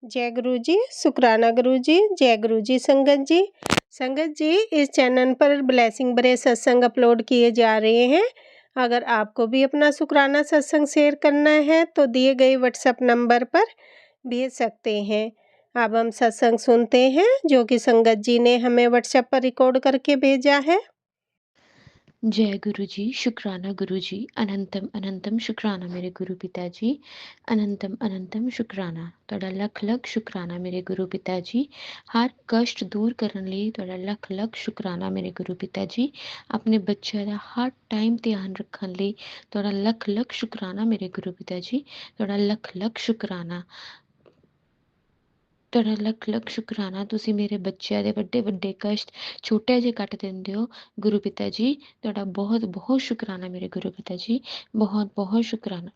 जय गुरु जी, शुकराना गुरु जी, जय गुरु जी संगत जी। संगत जी, इस चैनल पर ब्लेसिंग भरे सत्संग अपलोड किए जा रहे हैं। अगर आपको भी अपना शुकराना सत्संग शेयर करना है तो दिए गए व्हाट्सएप नंबर पर भेज सकते हैं। अब हम सत्संग सुनते हैं जो कि संगत जी ने हमें व्हाट्सएप पर रिकॉर्ड करके भेजा है। जय गुरु जी, शुक्राना गुरु जी, अनंतम अनंतम शुक्राना मेरे गुरु पिता जी, अनंतम अनंतम शुक्राना ਤੁਹਾਡਾ ਲੱਖ ਲੱਖ ਸ਼ੁਕਰਾਨਾ ਮੇਰੇ ਗੁਰੂ ਪਿਤਾ ਜੀ। ਹਰ ਕਸ਼ਟ ਦੂਰ ਕਰਨ ਲਈ ਤੁਹਾਡਾ ਲੱਖ ਲੱਖ ਸ਼ੁਕਰਾਨਾ ਮੇਰੇ ਗੁਰੂ ਪਿਤਾ ਜੀ। ਆਪਣੇ ਬੱਚਿਆਂ ਦਾ ਹਰ ਟਾਈਮ ਧਿਆਨ ਰੱਖਣ ਲਈ ਤੁਹਾਡਾ ਲੱਖ ਲੱਖ ਸ਼ੁਕਰਾਨਾ ਮੇਰੇ ਗੁਰੂ ਪਿਤਾ ਜੀ। ਤੁਹਾਡਾ ਲੱਖ ਲੱਖ ਸ਼ੁਕਰਾਨਾ, ਤੁਹਾਡਾ ਲੱਖ ਲੱਖ ਸ਼ੁਕਰਾਨਾ। ਤੁਸੀਂ ਮੇਰੇ ਬੱਚਿਆਂ ਦੇ ਵੱਡੇ ਵੱਡੇ ਕਸ਼ਟ ਛੋਟੇ ਜਿਹੇ ਕੱਟ ਦਿੰਦੇ ਹੋ ਗੁਰੂ ਪਿਤਾ ਜੀ। ਤੁਹਾਡਾ ਬਹੁਤ ਬਹੁਤ ਸ਼ੁਕਰਾਨਾ ਮੇਰੇ ਗੁਰੂ ਪਿਤਾ ਜੀ, ਬਹੁਤ ਬਹੁਤ ਸ਼ੁਕਰਾਨਾ,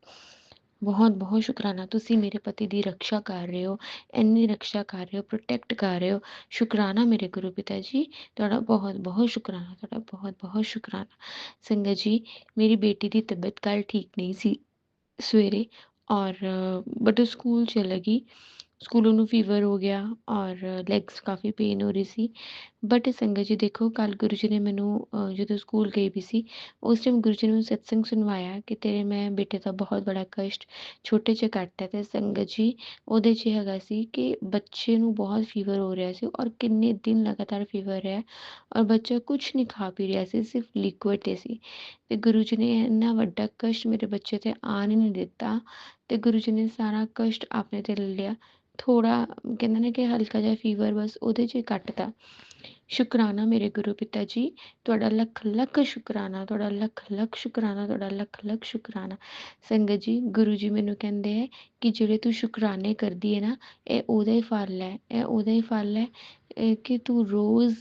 ਬਹੁਤ ਬਹੁਤ ਸ਼ੁਕਰਾਨਾ। ਤੁਸੀਂ ਮੇਰੇ ਪਤੀ ਦੀ ਰੱਖਿਆ ਕਰ ਰਹੇ ਹੋ, ਇੰਨੀ ਰੱਖਿਆ ਕਰ ਰਹੇ ਹੋ, ਪ੍ਰੋਟੈਕਟ ਕਰ ਰਹੇ ਹੋ। ਸ਼ੁਕਰਾਨਾ ਮੇਰੇ ਗੁਰੂ ਪਿਤਾ ਜੀ, ਤੁਹਾਡਾ ਬਹੁਤ ਬਹੁਤ ਸ਼ੁਕਰਾਨਾ, ਤੁਹਾਡਾ ਬਹੁਤ ਬਹੁਤ ਸ਼ੁਕਰਾਨਾ। ਸੰਗਤ ਜੀ, ਮੇਰੀ ਬੇਟੀ ਦੀ ਤਬੀਅਤ ਕੱਲ੍ਹ ਠੀਕ ਨਹੀਂ ਸੀ ਸਵੇਰੇ, ਔਰ ਬਟ ਸਕੂਲ ਚਲੇ ਗਈ। ਸਕੂਲ ਉਹਨੂੰ ਫੀਵਰ ਹੋ ਗਿਆ ਔਰ ਲੈਗਸ ਕਾਫੀ ਪੇਨ ਹੋ ਰਹੀ ਸੀ। ਬਟ ਸੰਗਤ ਜੀ ਦੇਖੋ, ਕੱਲ੍ਹ ਗੁਰੂ ਜੀ ਨੇ ਮੈਨੂੰ ਜਦੋਂ ਸਕੂਲ ਗਈ ਵੀ ਸੀ ਉਸ ਟਾਈਮ ਗੁਰੂ ਜੀ ਨੇ ਮੈਨੂੰ ਸਤਸੰਗ ਸੁਣਵਾਇਆ ਕਿ ਤੇਰੇ ਮੈਂ ਬੇਟੇ ਦਾ ਬਹੁਤ ਬੜਾ ਕਸ਼ਟ ਛੋਟੇ ਜਿਹੇ ਕੱਟ ਹੈ। ਅਤੇ ਸੰਗਤ ਜੀ ਉਹਦੇ 'ਚ ਹੈਗਾ ਸੀ ਕਿ ਬੱਚੇ ਨੂੰ ਬਹੁਤ ਫੀਵਰ ਹੋ ਰਿਹਾ ਸੀ ਔਰ ਕਿੰਨੇ ਦਿਨ ਲਗਾਤਾਰ ਫੀਵਰ ਰਿਹਾ ਔਰ ਬੱਚਾ ਕੁਛ ਨਹੀਂ ਖਾ ਪੀ ਰਿਹਾ ਸੀ, ਸਿਰਫ ਲਿਕੁਇਡ 'ਤੇ ਸੀ। ਅਤੇ ਗੁਰੂ ਜੀ ਨੇ ਇੰਨਾ ਵੱਡਾ ਕਸ਼ਟ ਮੇਰੇ ਬੱਚੇ 'ਤੇ ਆਉਣ ਹੀ ਨਹੀਂ ਦਿੱਤਾ ਅਤੇ ਗੁਰੂ ਜੀ ਨੇ ਸਾਰਾ ਕਸ਼ਟ ਆਪਣੇ 'ਤੇ ਲੈ ਲਿਆ। ਥੋੜ੍ਹਾ ਕਹਿੰਦੇ ਨੇ ਕਿ ਹਲਕਾ ਜਿਹਾ ਫੀਵਰ ਬਸ ਉਹਦੇ 'ਚ ਹੀ ਕੱਟਤਾ। ਸ਼ੁਕਰਾਨਾ ਮੇਰੇ ਗੁਰੂ ਪਿਤਾ ਜੀ, ਤੁਹਾਡਾ ਲੱਖ ਲੱਖ ਸ਼ੁਕਰਾਨਾ, ਤੁਹਾਡਾ ਲੱਖ ਲੱਖ ਸ਼ੁਕਰਾਨਾ, ਤੁਹਾਡਾ ਲੱਖ ਲੱਖ ਸ਼ੁਕਰਾਨਾ। ਸੰਗਤ ਜੀ, ਗੁਰੂ ਜੀ ਮੈਨੂੰ ਕਹਿੰਦੇ ਹੈ ਕਿ ਜਿਹੜੇ ਤੂੰ ਸ਼ੁਕਰਾਨੇ ਕਰਦੀ ਹੈ ਨਾ, ਇਹ ਉਹਦਾ ਹੀ ਫਲ ਹੈ, ਇਹ ਉਹਦਾ ਹੀ ਫਲ ਹੈ ਕਿ ਤੂੰ ਰੋਜ਼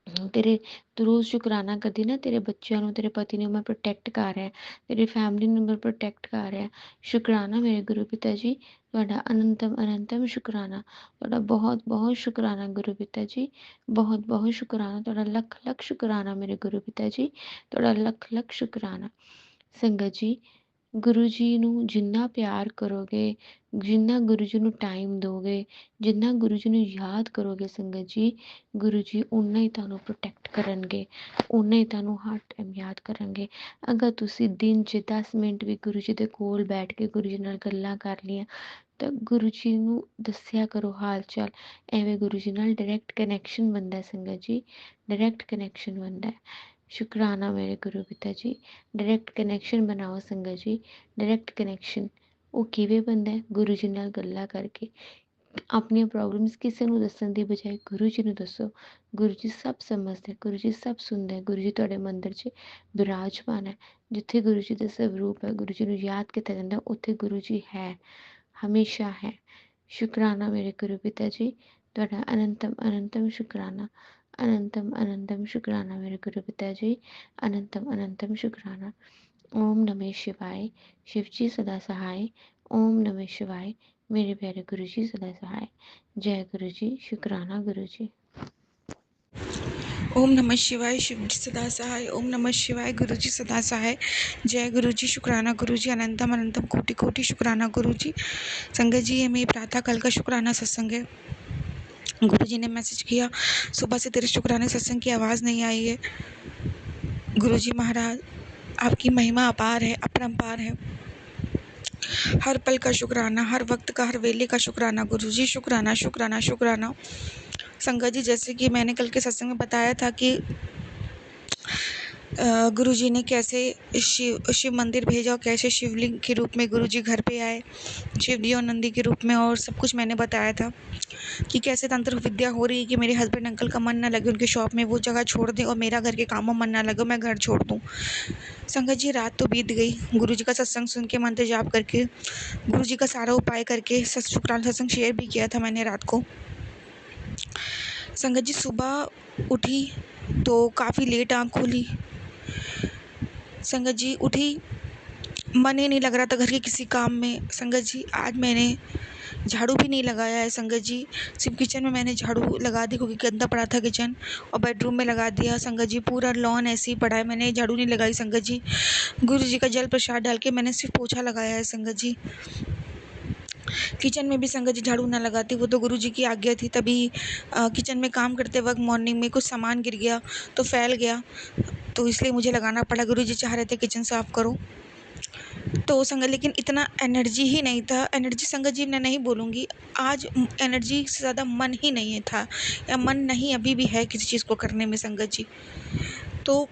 ਤੂੰ ਰੋਜ਼ ਸ਼ੁਕਰਾਨਾ ਕਰਦੀ ਨਾ, ਤੇਰੇ ਬੱਚਿਆਂ ਨੂੰ, ਤੇਰੇ ਪਤੀ ਨੂੰ ਮੈਂ ਪ੍ਰੋਟੈਕਟ ਕਰ ਰਿਹਾ, ਤੇਰੀ ਫੈਮਿਲੀ ਨੂੰ ਮੈਂ ਪ੍ਰੋਟੈਕਟ ਕਰ ਰਿਹਾ। ਸ਼ੁਕਰਾਨਾ ਮੇਰੇ ਗੁਰੂ ਪਿਤਾ ਜੀ, ਤੁਹਾਡਾ ਅਨੰਤਮ ਅਨੰਤਮ ਸ਼ੁਕਰਾਨਾ, ਤੁਹਾਡਾ ਬਹੁਤ ਬਹੁਤ ਸ਼ੁਕਰਾਨਾ ਗੁਰੂ ਪਿਤਾ ਜੀ, ਬਹੁਤ ਬਹੁਤ ਸ਼ੁਕਰਾਨਾ, ਤੁਹਾਡਾ ਲੱਖ ਲੱਖ ਸ਼ੁਕਰਾਨਾ ਮੇਰੇ ਗੁਰੂ ਪਿਤਾ ਜੀ, ਤੁਹਾਡਾ ਲੱਖ ਲੱਖ ਸ਼ੁਕਰਾਨਾ। ਸੰਗਤ ਜੀ, ਗੁਰੂ ਜੀ ਨੂੰ ਜਿੰਨਾ ਪਿਆਰ ਕਰੋਗੇ, ਜਿੰਨਾ ਗੁਰੂ ਜੀ ਨੂੰ ਟਾਈਮ ਦਿਓਗੇ, ਜਿੰਨਾ ਗੁਰੂ ਜੀ ਨੂੰ ਯਾਦ ਕਰੋਗੇ ਸੰਗਤ ਜੀ, ਗੁਰੂ ਜੀ ਓਨਾ ਹੀ ਤੁਹਾਨੂੰ ਪ੍ਰੋਟੈਕਟ ਕਰਨਗੇ, ਓਨਾ ਹੀ ਤੁਹਾਨੂੰ ਹਰ ਟਾਈਮ ਯਾਦ ਕਰਨਗੇ। ਅਗਰ ਤੁਸੀਂ ਦਿਨ 'ਚ 10 ਮਿੰਟ ਵੀ ਗੁਰੂ ਜੀ ਦੇ ਕੋਲ ਬੈਠ ਕੇ ਗੁਰੂ ਜੀ ਨਾਲ ਗੱਲਾਂ ਕਰ ਲਈਆਂ ਤਾਂ ਗੁਰੂ ਜੀ ਨੂੰ ਦੱਸਿਆ ਕਰੋ ਹਾਲ ਚਾਲ। ਐਵੇਂ ਗੁਰੂ ਜੀ ਨਾਲ ਡਾਇਰੈਕਟ ਕਨੈਕਸ਼ਨ ਬਣਦਾ ਸੰਗਤ ਜੀ, ਡਾਇਰੈਕਟ ਕਨੈਕਸ਼ਨ ਬਣਦਾ। ਸ਼ੁਕਰਾਨਾ ਮੇਰੇ ਗੁਰੂ ਪਿਤਾ ਜੀ, ਡਾਇਰੈਕਟ ਕਨੈਕਸ਼ਨ ਬਣਾਓ ਸੰਗਤ ਜੀ। ਡਾਇਰੈਕਟ ਕਨੈਕਸ਼ਨ ਉਹ ਕਿਵੇਂ ਬਣਦਾ? ਗੁਰੂ ਜੀ ਨਾਲ ਗੱਲਾਂ ਕਰਕੇ। ਆਪਣੀਆਂ ਪ੍ਰੋਬਲਮਸ ਕਿਸੇ ਨੂੰ ਦੱਸਣ ਦੀ ਬਜਾਏ ਗੁਰੂ ਜੀ ਨੂੰ ਦੱਸੋ। ਗੁਰੂ ਜੀ ਸਭ ਸਮਝਦੇ, ਗੁਰੂ ਜੀ ਸਭ ਸੁਣਦੇ। ਗੁਰੂ ਜੀ ਤੁਹਾਡੇ ਮੰਦਰ 'ਚ ਬਿਰਾਜਮਾਨ ਹੈ। ਜਿੱਥੇ ਗੁਰੂ ਜੀ ਦਾ ਸਰੂਪ ਹੈ, ਗੁਰੂ ਜੀ ਨੂੰ ਯਾਦ ਕੀਤਾ ਜਾਂਦਾ, ਉੱਥੇ ਗੁਰੂ ਜੀ ਹੈ, ਹਮੇਸ਼ਾ ਹੈ। ਸ਼ੁਕਰਾਨਾ ਮੇਰੇ ਗੁਰੂ ਪਿਤਾ ਜੀ, ਤੁਹਾਡਾ ਅਨੰਤਮ ਅਨੰਤਮ ਸ਼ੁਕਰਾਨਾ, ਅਨੰਤਮ ਅਨੰਤਮ ਸ਼ੁਕਰਾਨਾ ਮੇਰੇ ਗੁਰੂ ਪਿਤਾ ਜੀ, ਅਨੰਤਮ ਅਨੰਤਮ ਸ਼ੁਕਰਾਨਾ। ओम नमः शिवाय, शिव जी सदा सहाय। ओम नमः शिवाय, मेरे प्यारे गुरु जी सदा सहाय। जय गुरु जी, शुकराना गुरु जी। ओम नमः शिवाय, शिव जी सदा सहाय। ओम नमः शिवाय, गुरु जी सदा सहाय। जय गुरु जी, शुक्राना गुरु जी, अनंतम अनंतम कोटि कोटि शुक्राना गुरु जी। संगत जी, ये मेरी प्रातः काल का शुक्राना सत्संग है। गुरु जी ने मैसेज किया, सुबह से तेरे शुक्राने सत्संग की आवाज़ नहीं आई है। गुरु जी महाराज, आपकी महिमा अपार है, अपरंपार है। हर पल का शुक्राना, हर वक्त का, हर वेले का शुक्राना गुरु जी। शुक्राना शुक्राना शुक्राना। संगत जी, जैसे कि मैंने कल के सत्संग में बताया था कि गुरु जी ने कैसे शिव मंदिर भेजा और कैसे शिवलिंग के रूप में गुरु जी घर पे आए, शिव जी और नंदी के रूप में, और सब कुछ मैंने बताया था कि कैसे तंत्र विद्या हो रही है कि मेरे हस्बैंड अंकल का मन ना लगे उनके शॉप में, वो जगह छोड़ दें, और मेरा घर के कामों मन ना लगे, मैं घर छोड़ दूँ। संगत जी, रात तो बीत गई, गुरु जी का सत्संग सुन के, मंत्र जाप करके, गुरु जी का सारा उपाय करके, शुक्राना सत्संग शेयर भी किया था मैंने रात को। संगत जी, सुबह उठी तो काफ़ी लेट आँख खुली। संगत जी उठी, मन ही नहीं लग रहा था घर के किसी काम में। संगत जी, आज मैंने झाड़ू भी नहीं लगाया है। संगत जी, सिर्फ किचन में मैंने झाड़ू लगा दी क्योंकि गंदा पड़ा था किचन, और बेडरूम में लगा दिया। संगत जी, पूरा लॉन ऐसे ही पड़ा है, मैंने झाड़ू नहीं लगाई। संगत जी, गुरु जी का जल प्रसाद डाल के मैंने सिर्फ पोछा लगाया है। संगत जी, किचन में भी संगत जी झाड़ू ना लगाती, वो तो गुरुजी की आज्ञा थी। तभी किचन में काम करते वक्त मॉर्निंग में कुछ सामान गिर गया तो फैल गया, तो इसलिए मुझे लगाना पड़ा। गुरुजी चाह रहे थे किचन साफ़ करो, तो संगत लेकिन इतना एनर्जी ही नहीं था। एनर्जी संगत जी मैं नहीं बोलूँगी, आज एनर्जी से ज़्यादा मन ही नहीं था, या मन नहीं अभी भी है किसी चीज़ को करने में संगत जी। तो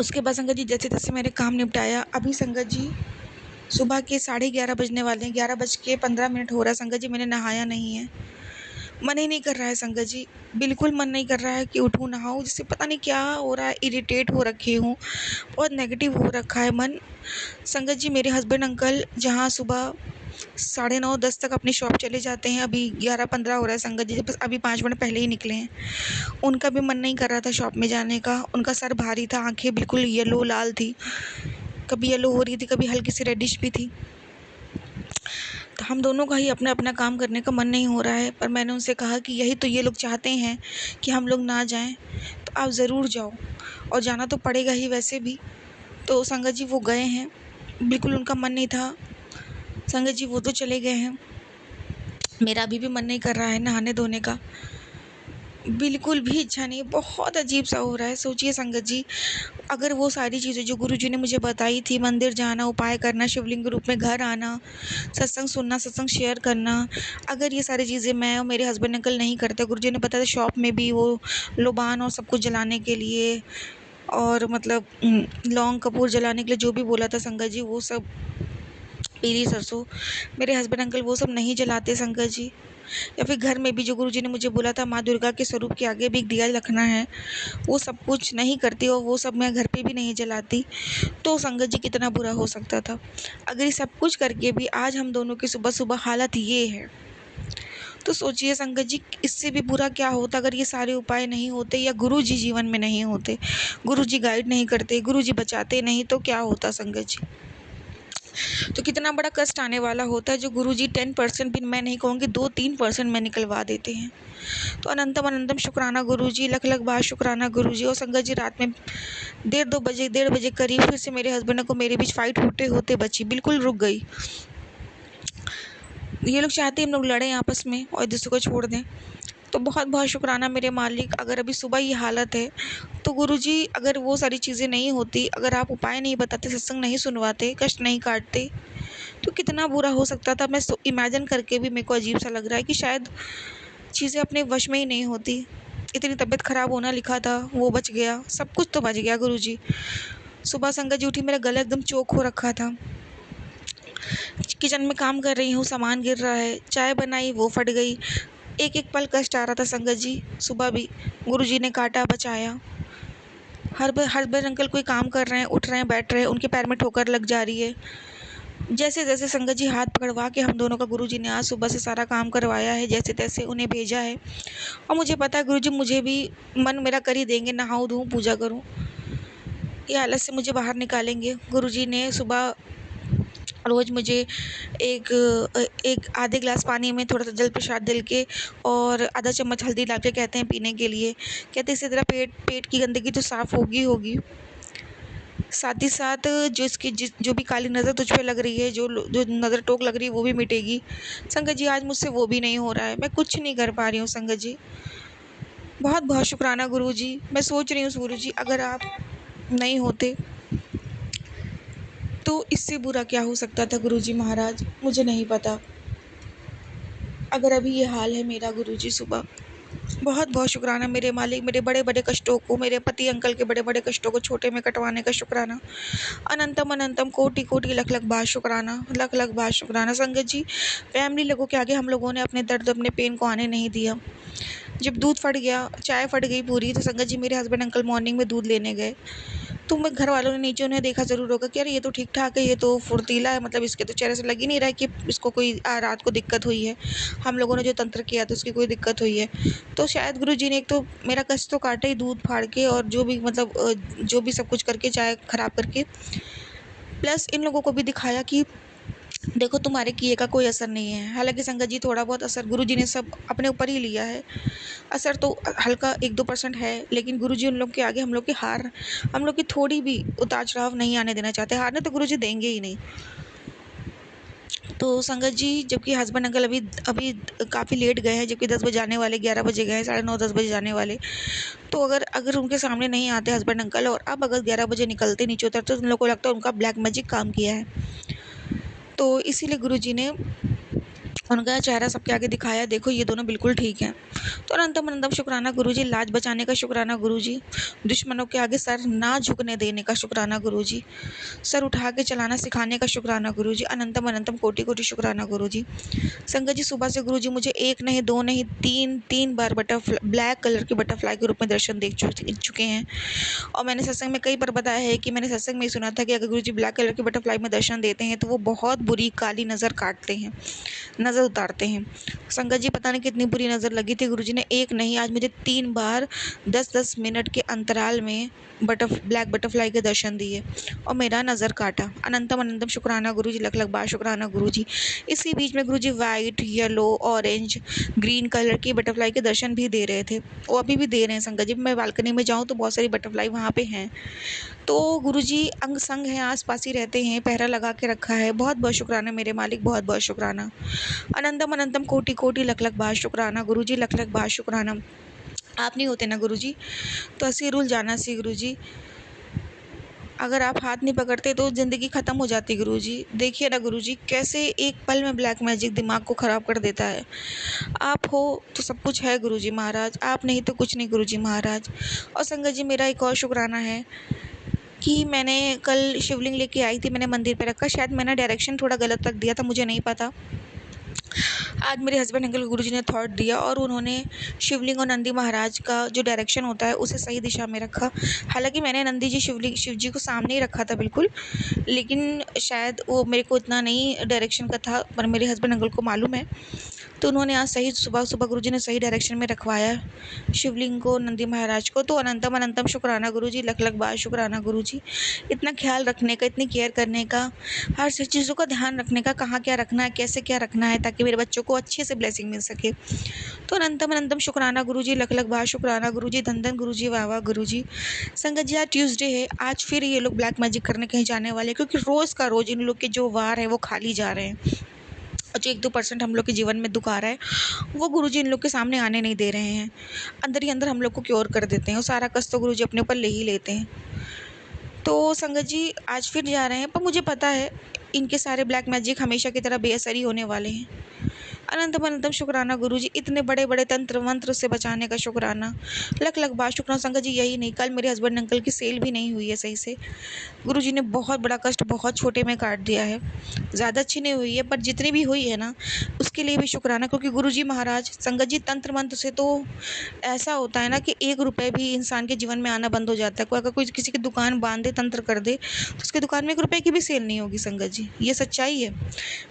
उसके बाद संगत जी जैसे-तैसे मैंने काम निपटाया। अभी संगत जी सुबह के 11:30 बजने वाले हैं, 11:15 हो रहा है संगत जी, मैंने नहाया नहीं है। मन ही नहीं कर रहा है संगत जी, बिल्कुल मन नहीं कर रहा है कि उठूँ नहाऊँ, जिससे पता नहीं क्या हो रहा है, इरिटेट हो रखी हूँ, बहुत नेगेटिव हो रखा है मन। संगत जी मेरे हस्बैंड अंकल जहाँ सुबह 9:30-10 तक अपनी शॉप चले जाते हैं, अभी 11:15 हो रहा है संगत जी, बस अभी 5 मिनट पहले ही निकले हैं। उनका भी मन नहीं कर रहा था शॉप में जाने का, उनका सर भारी था, आँखें बिल्कुल येलो लाल थी, कभी येलो हो रही थी, कभी हल्की सी रेडिश भी थी। तो हम दोनों का ही अपना-अपना काम करने का मन नहीं हो रहा है, पर मैंने उनसे कहा कि यही तो ये लोग चाहते हैं कि हम लोग ना जाएँ, तो आप ज़रूर जाओ, और जाना तो पड़ेगा ही वैसे भी। तो संगत जी वो गए हैं, बिल्कुल उनका मन नहीं था, संगत जी वो तो चले गए हैं। मेरा अभी भी मन नहीं कर रहा है नहाने-धोने का, बिल्कुल भी इच्छा नहीं है, बहुत अजीब-सा हो रहा है। सोचिए संगत जी, अगर वो सारी चीज़ें जो गुरुजी ने मुझे बताई थी, मंदिर जाना, उपाय करना, शिवलिंग के रूप में घर आना, सत्संग सुनना, सत्संग शेयर करना, अगर ये सारी चीज़ें मैं और मेरे हस्बैंड अंकल नहीं करते, गुरुजी ने बताया था शॉप में भी वो लोबान और सब कुछ जलाने के लिए, और मतलब लौंग कपूर जलाने के लिए जो भी बोला था संगत जी, वो सब, पीली सरसों, मेरे हस्बैंड अंकल वो सब नहीं जलाते संगत जी। या फिर घर में भी जो गुरुजी ने मुझे बोला था माँ दुर्गा के स्वरूप के आगे भी एक दिया रखना है, वो सब कुछ नहीं करती, और वो सब मैं घर पे भी नहीं जलाती। तो संगत जी कितना बुरा हो सकता था। अगर ये सब कुछ करके भी आज हम दोनों की सुबह-सुबह हालत ये है, तो सोचिए संगत जी इससे भी बुरा क्या होता अगर ये सारे उपाय नहीं होते, या गुरुजी जीवन में नहीं होते, गुरुजी गाइड नहीं करते, गुरुजी बचाते नहीं, तो क्या होता संगत जी। तो कितना बड़ा कष्ट आने वाला होता है, जो गुरुजी 10% भी मैं नहीं कहूँगी, 2-3% में निकलवा देते हैं। तो अनंतम अनंतम शुक्राना गुरुजी, लख-लख बार शुक्राना गुरुजी। और संगत जी रात में 1:30 करीब फिर से मेरे हस्बैंड को मेरे बीच फाइट होते बची, बिल्कुल रुक गई। ये लोग चाहते हैं हम लोग लड़ें आपस में और एक दूसरे को छोड़ दें। तो बहुत बहुत शुक्राना मेरे मालिक, अगर अभी सुबह ये हालत है, तो गुरुजी अगर वो सारी चीज़ें नहीं होती, अगर आप उपाय नहीं बताते, सत्संग नहीं सुनवाते, कष्ट नहीं काटते, तो कितना बुरा हो सकता था। मैं इमेजिन करके भी मेरे को अजीब सा लग रहा है कि शायद चीज़ें अपने वश में ही नहीं होती। इतनी तबीयत ख़राब होना लिखा था, वो बच गया, सब कुछ तो बच गया गुरुजी। सुबह संगत जी उठी, मेरा गला एकदम चोक हो रखा था। किचन में काम कर रही हूँ, सामान गिर रहा है, चाय बनाई वो फट गई। एक-एक पल कष्ट आ रहा था संगत जी। सुबह भी गुरुजी ने काटा, बचाया। हर बार अंकल कोई काम कर रहे हैं, उठ रहे हैं, बैठ रहे हैं, उनके पैर में ठोकर लग जा रही है। जैसे-जैसे संगत जी हाथ पकड़वा के हम दोनों का गुरुजी ने आज सुबह से सारा काम करवाया है, जैसे-तैसे उन्हें भेजा है। और मुझे पता है गुरुजी मुझे भी मन मेरा कर ही देंगे, नहाऊँ धोऊँ, पूजा करूँ। ये हालत से मुझे बाहर निकालेंगे। गुरुजी ने सुबह रोज़ मुझे एक आधे ग्लास पानी में थोड़ा-सा जल प्रसाद डाल के और आधा चम्मच हल्दी डाल के कहते हैं पीने के लिए। कहते हैं इससे तेरा पेट की गंदगी तो साफ़ होगी होगी। साथ ही साथ जो भी काली नज़र तुझ पे लग रही है, जो नज़र टोक लग रही है, वो भी मिटेगी। संगत जी आज मुझसे वो भी नहीं हो रहा है, मैं कुछ नहीं कर पा रही हूँ संगत जी। बहुत-बहुत शुक्राना गुरुजी। मैं सोच रही हूँ गुरुजी अगर आप नहीं होते, तो इससे बुरा क्या हो सकता था गुरुजी महाराज, मुझे नहीं पता। अगर अभी ये हाल है मेरा गुरुजी सुबह, बहुत-बहुत शुक्राना मेरे मालिक, मेरे बड़े-बड़े कष्टों को, मेरे पति अंकल के बड़े-बड़े कष्टों को छोटे में कटवाने का शुक्राना। अनंतम अनंतम कोटि-कोटि लख-लख बार शुक्राना, लख-लख बार शुक्राना। संगत जी, फैमिली लोगों के आगे हम लोगों ने अपने दर्द, अपने पेन को आने नहीं दिया। जब दूध फट गया, चाय फट गई पूरी, तो संगत जी मेरे हस्बैंड अंकल मॉर्निंग में दूध लेने गए। तो मैं घर वालों ने नीचे उन्हें देखा ज़रूर होगा कि अरे ये तो ठीक-ठाक है, ये तो फुर्तीला है, मतलब इसके तो चेहरे से लग ही नहीं रहा है कि इसको कोई रात को दिक्कत हुई है। हम लोगों ने जो तंत्र किया था उसकी कोई दिक्कत हुई है। तो शायद गुरुजी ने एक तो मेरा कष्ट तो काटा ही, दूध फाड़ के और जो भी मतलब जो भी सब कुछ करके, चाय ख़राब करके, प्लस इन लोगों को भी दिखाया कि देखो तुम्हारे किए का कोई असर नहीं है। हालाँकि संगत जी थोड़ा बहुत असर गुरुजी ने सब अपने ऊपर ही लिया है। असर तो हल्का 1-2% है, लेकिन गुरुजी उन लोग के आगे हम लोग की हार, हम लोग की थोड़ी भी उतार-चढ़ाव नहीं आने देना चाहते। हारने तो गुरुजी देंगे ही नहीं। तो संगत जी, जबकि हस्बैंड अंकल अभी अभी काफ़ी लेट गए हैं, जबकि 10 बजे आने वाले, 11 बजे गए हैं, 9:30 10 बजे जाने वाले। तो अगर अगर उनके सामने नहीं आते हस्बैंड अंकल और अब अगर 11 बजे निकलते नीचे उतरते तो उन लोगों को लगता है उनका ब्लैक मैजिक काम किया है। तो इसीलिए गुरुजी ने उनका चेहरा सबके आगे दिखाया, देखो ये दोनों बिल्कुल ठीक हैं। तो अनंतम अनंतम शुक्राना गुरुजी, लाज बचाने का शुक्राना गुरुजी, दुश्मनों के आगे सर ना झुकने देने का शुक्राना गुरुजी, सर उठा के चलाना सिखाने का शुक्राना गुरुजी, अनंतम अनंतम कोटि कोटि शुक्राना गुरुजी। संगत जी, सुबह से गुरुजी मुझे एक नहीं, दो नहीं, तीन बार ब्लैक कलर की बटरफ्लाई के रूप में दर्शन दे चुके हैं। और मैंने सत्संग में कई बार बताया है कि मैंने सत्संग में ही सुना था कि अगर गुरुजी ब्लैक कलर की बटरफ्लाई में दर्शन देते हैं तो वो बहुत बुरी काली नज़र काटते हैं, नज़र उतारते हैं। संगत जी, पता नहीं कितनी बुरी नज़र लगी थी। गुरुजी ने एक नहीं, आज मुझे 3 बार 10-10 मिनट के अंतराल में ब्लैक बटरफ्लाई के दर्शन दिए और मेरा नज़र काटा। अनंतम अनंतम शुक्राना गुरुजी, लख लख बार शुक्राना गुरुजी। इसी बीच में Guruji white, yellow, orange, green colour की बटरफ्लाई के दर्शन भी दे रहे थे, वो अभी भी दे रहे हैं। संगत जी, मैं बालकनी में जाऊँ तो बहुत सारी बटरफ्लाई वहाँ पे हैं। तो गुरुजी अंग संग हैं, आस-पास ही रहते हैं, पहरा लगा के रखा है। बहुत-बहुत शुक्राना मेरे मालिक, बहुत-बहुत शुक्राना। अनंतम अनंतम कोटि कोटि लख लख बार शुक्राना गुरुजी, लख लख बार शुक्राना। आप नहीं होते ना गुरुजी तो ऐसे रूल जाना सी गुरुजी, अगर आप हाथ नहीं पकड़ते तो ज़िंदगी ख़त्म हो जाती गुरुजी। देखिए ना गुरुजी, कैसे एक पल में ब्लैक मैजिक दिमाग को ख़राब कर देता है। आप हो तो सब कुछ है गुरुजी महाराज, आप नहीं तो कुछ नहीं गुरुजी महाराज। और संगत जी, मेरा एक और शुक्राना है कि मैंने कल शिवलिंग लेके आई थी, मैंने मंदिर पे रखा, शायद मैंने डायरेक्शन थोड़ा गलत रख दिया था, मुझे नहीं पता। आज मेरे हस्बैंड अंकल गुरुजी ने थॉट दिया और उन्होंने शिवलिंग और नंदी महाराज का जो डायरेक्शन होता है उसे सही दिशा में रखा। हालांकि मैंने नंदी जी शिव जी को सामने ही रखा था बिल्कुल, लेकिन शायद वो मेरे को इतना नहीं डायरेक्शन का था, पर मेरे हस्बैंड अंकल को मालूम है। तो उन्होंने आज सही सुबह सुबह गुरुजी ने सही डायरेक्शन में रखवाया शिवलिंग को, नंदी महाराज को। तो अनंतम अनंतम शुक्राना गुरुजी, लख लख बार शुक्राना गुरुजी। इतना ख्याल रखने का, इतनी केयर करने का, हर चीज़ों का ध्यान रखने का, कहाँ क्या रखना है, कैसे क्या रखना है, ताकि मेरे बच्चों को अच्छे से ब्लेसिंग मिल सके। तो अनंतम अनंतम शुक्राना गुरुजी, लख लख बार शुक्राना गुरुजी, धन धन गुरुजी, वाह वाह गुरुजी। संगत जी, आज ट्यूसडे है, आज फिर ये लोग ब्लैक मैजिक करने कहीं जाने वाले हैं, क्योंकि रोज़ का रोज़ इन लोग के जो वार है वो खाली जा रहे हैं। और जो 1-2% हम लोग के जीवन में दुख आ रहा है वो गुरुजी इन लोग के सामने आने नहीं दे रहे हैं, अंदर ही अंदर हम लोग को क्योर कर देते हैं और सारा कष्ट तो गुरुजी अपने ऊपर ले ही लेते हैं। तो संगत जी, आज फिर जा रहे हैं, पर मुझे पता है इनके सारे ब्लैक मैजिक हमेशा की तरह बेअसर ही होने वाले हैं। अनंतम अनंतम शुक्राना गुरुजी, इतने बड़े बड़े तंत्र मंत्र से बचाने का शुक्राना, लख लख बार शुक्राना। संगत जी, यही नहीं, कल मेरे हस्बैंड अंकल की सेल भी नहीं हुई है सही से। गुरुजी ने बहुत बड़ा कष्ट बहुत छोटे में काट दिया है, ज़्यादा अच्छी नहीं हुई है, पर जितनी भी हुई है ना उसके लिए भी शुक्राना। क्योंकि गुरुजी महाराज, संगत जी, तंत्र मंत्र से तो ऐसा होता है ना कि 1 रुपये भी इंसान के जीवन में आना बंद हो जाता है। कोई अगर कोई किसी की दुकान बांध दे, तंत्र कर दे, तो उसकी दुकान में 1 रुपये की भी सेल नहीं होगी संगत जी, ये सच्चाई है।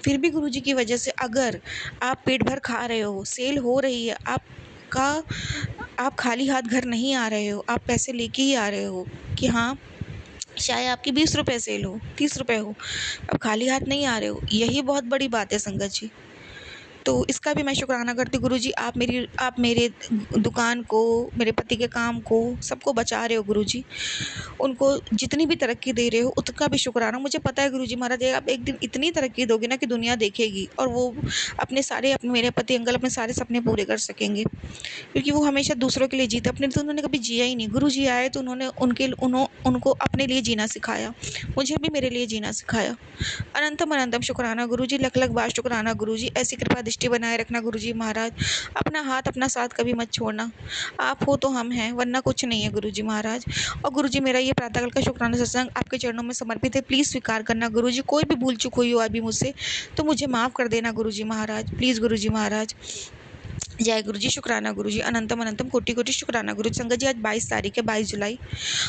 फिर भी गुरुजी की वजह से अगर आप पेट भर खा रहे हो, सेल हो रही है, आप खाली हाथ घर नहीं आ रहे हो, आप पैसे लेके ही आ रहे हो कि हाँ, चाहे आपकी 20 रुपये सेल हो, 30 रुपये हो, अब खाली हाथ नहीं आ रहे हो, यही बहुत बड़ी बात है संगत जी। तो इसका भी मैं शुक्राना करती हूँ गुरुजी, आप मेरे दुकान को, मेरे पति के काम को, सबको बचा रहे हो गुरुजी, उनको जितनी भी तरक्की दे रहे हो उसका भी शुक्राना। मुझे पता है गुरुजी महाराज, आप एक दिन इतनी तरक्की दोगे ना कि दुनिया देखेगी और वो अपने मेरे पति अंकल अपने सारे सपने पूरे कर सकेंगे, क्योंकि वो हमेशा दूसरों के लिए जीते, अपने लिए तो उन्होंने कभी जिया ही नहीं। गुरुजी आए तो उनको अपने लिए जीना सिखाया, मुझे भी मेरे लिए जीना सिखाया। अनंतम अनंतम शुक्राना गुरुजी, लख लख बार शुक्राना गुरुजी। ऐसी कृपा दृष्टि बनाए रखना गुरुजी महाराज, अपना हाथ अपना साथ कभी मत छोड़ना। आप हो तो हम हैं, वरना कुछ नहीं है गुरुजी महाराज। और गुरुजी, मेरा ये प्रातःकाल का शुक्राना सत्संग आपके चरणों में समर्पित है, प्लीज़ स्वीकार करना गुरुजी। कोई भी भूल चूक हुई हो अभी मुझसे तो मुझे माफ़ कर देना गुरुजी महाराज, प्लीज़ गुरुजी महाराज। जय गुरुजी, शुक्राना गुरुजी, अनंतम अनंतम कोटि कोटि शुक्राना गुरुजी। संगत जी, आज 22 तारीख है, 22 जुलाई,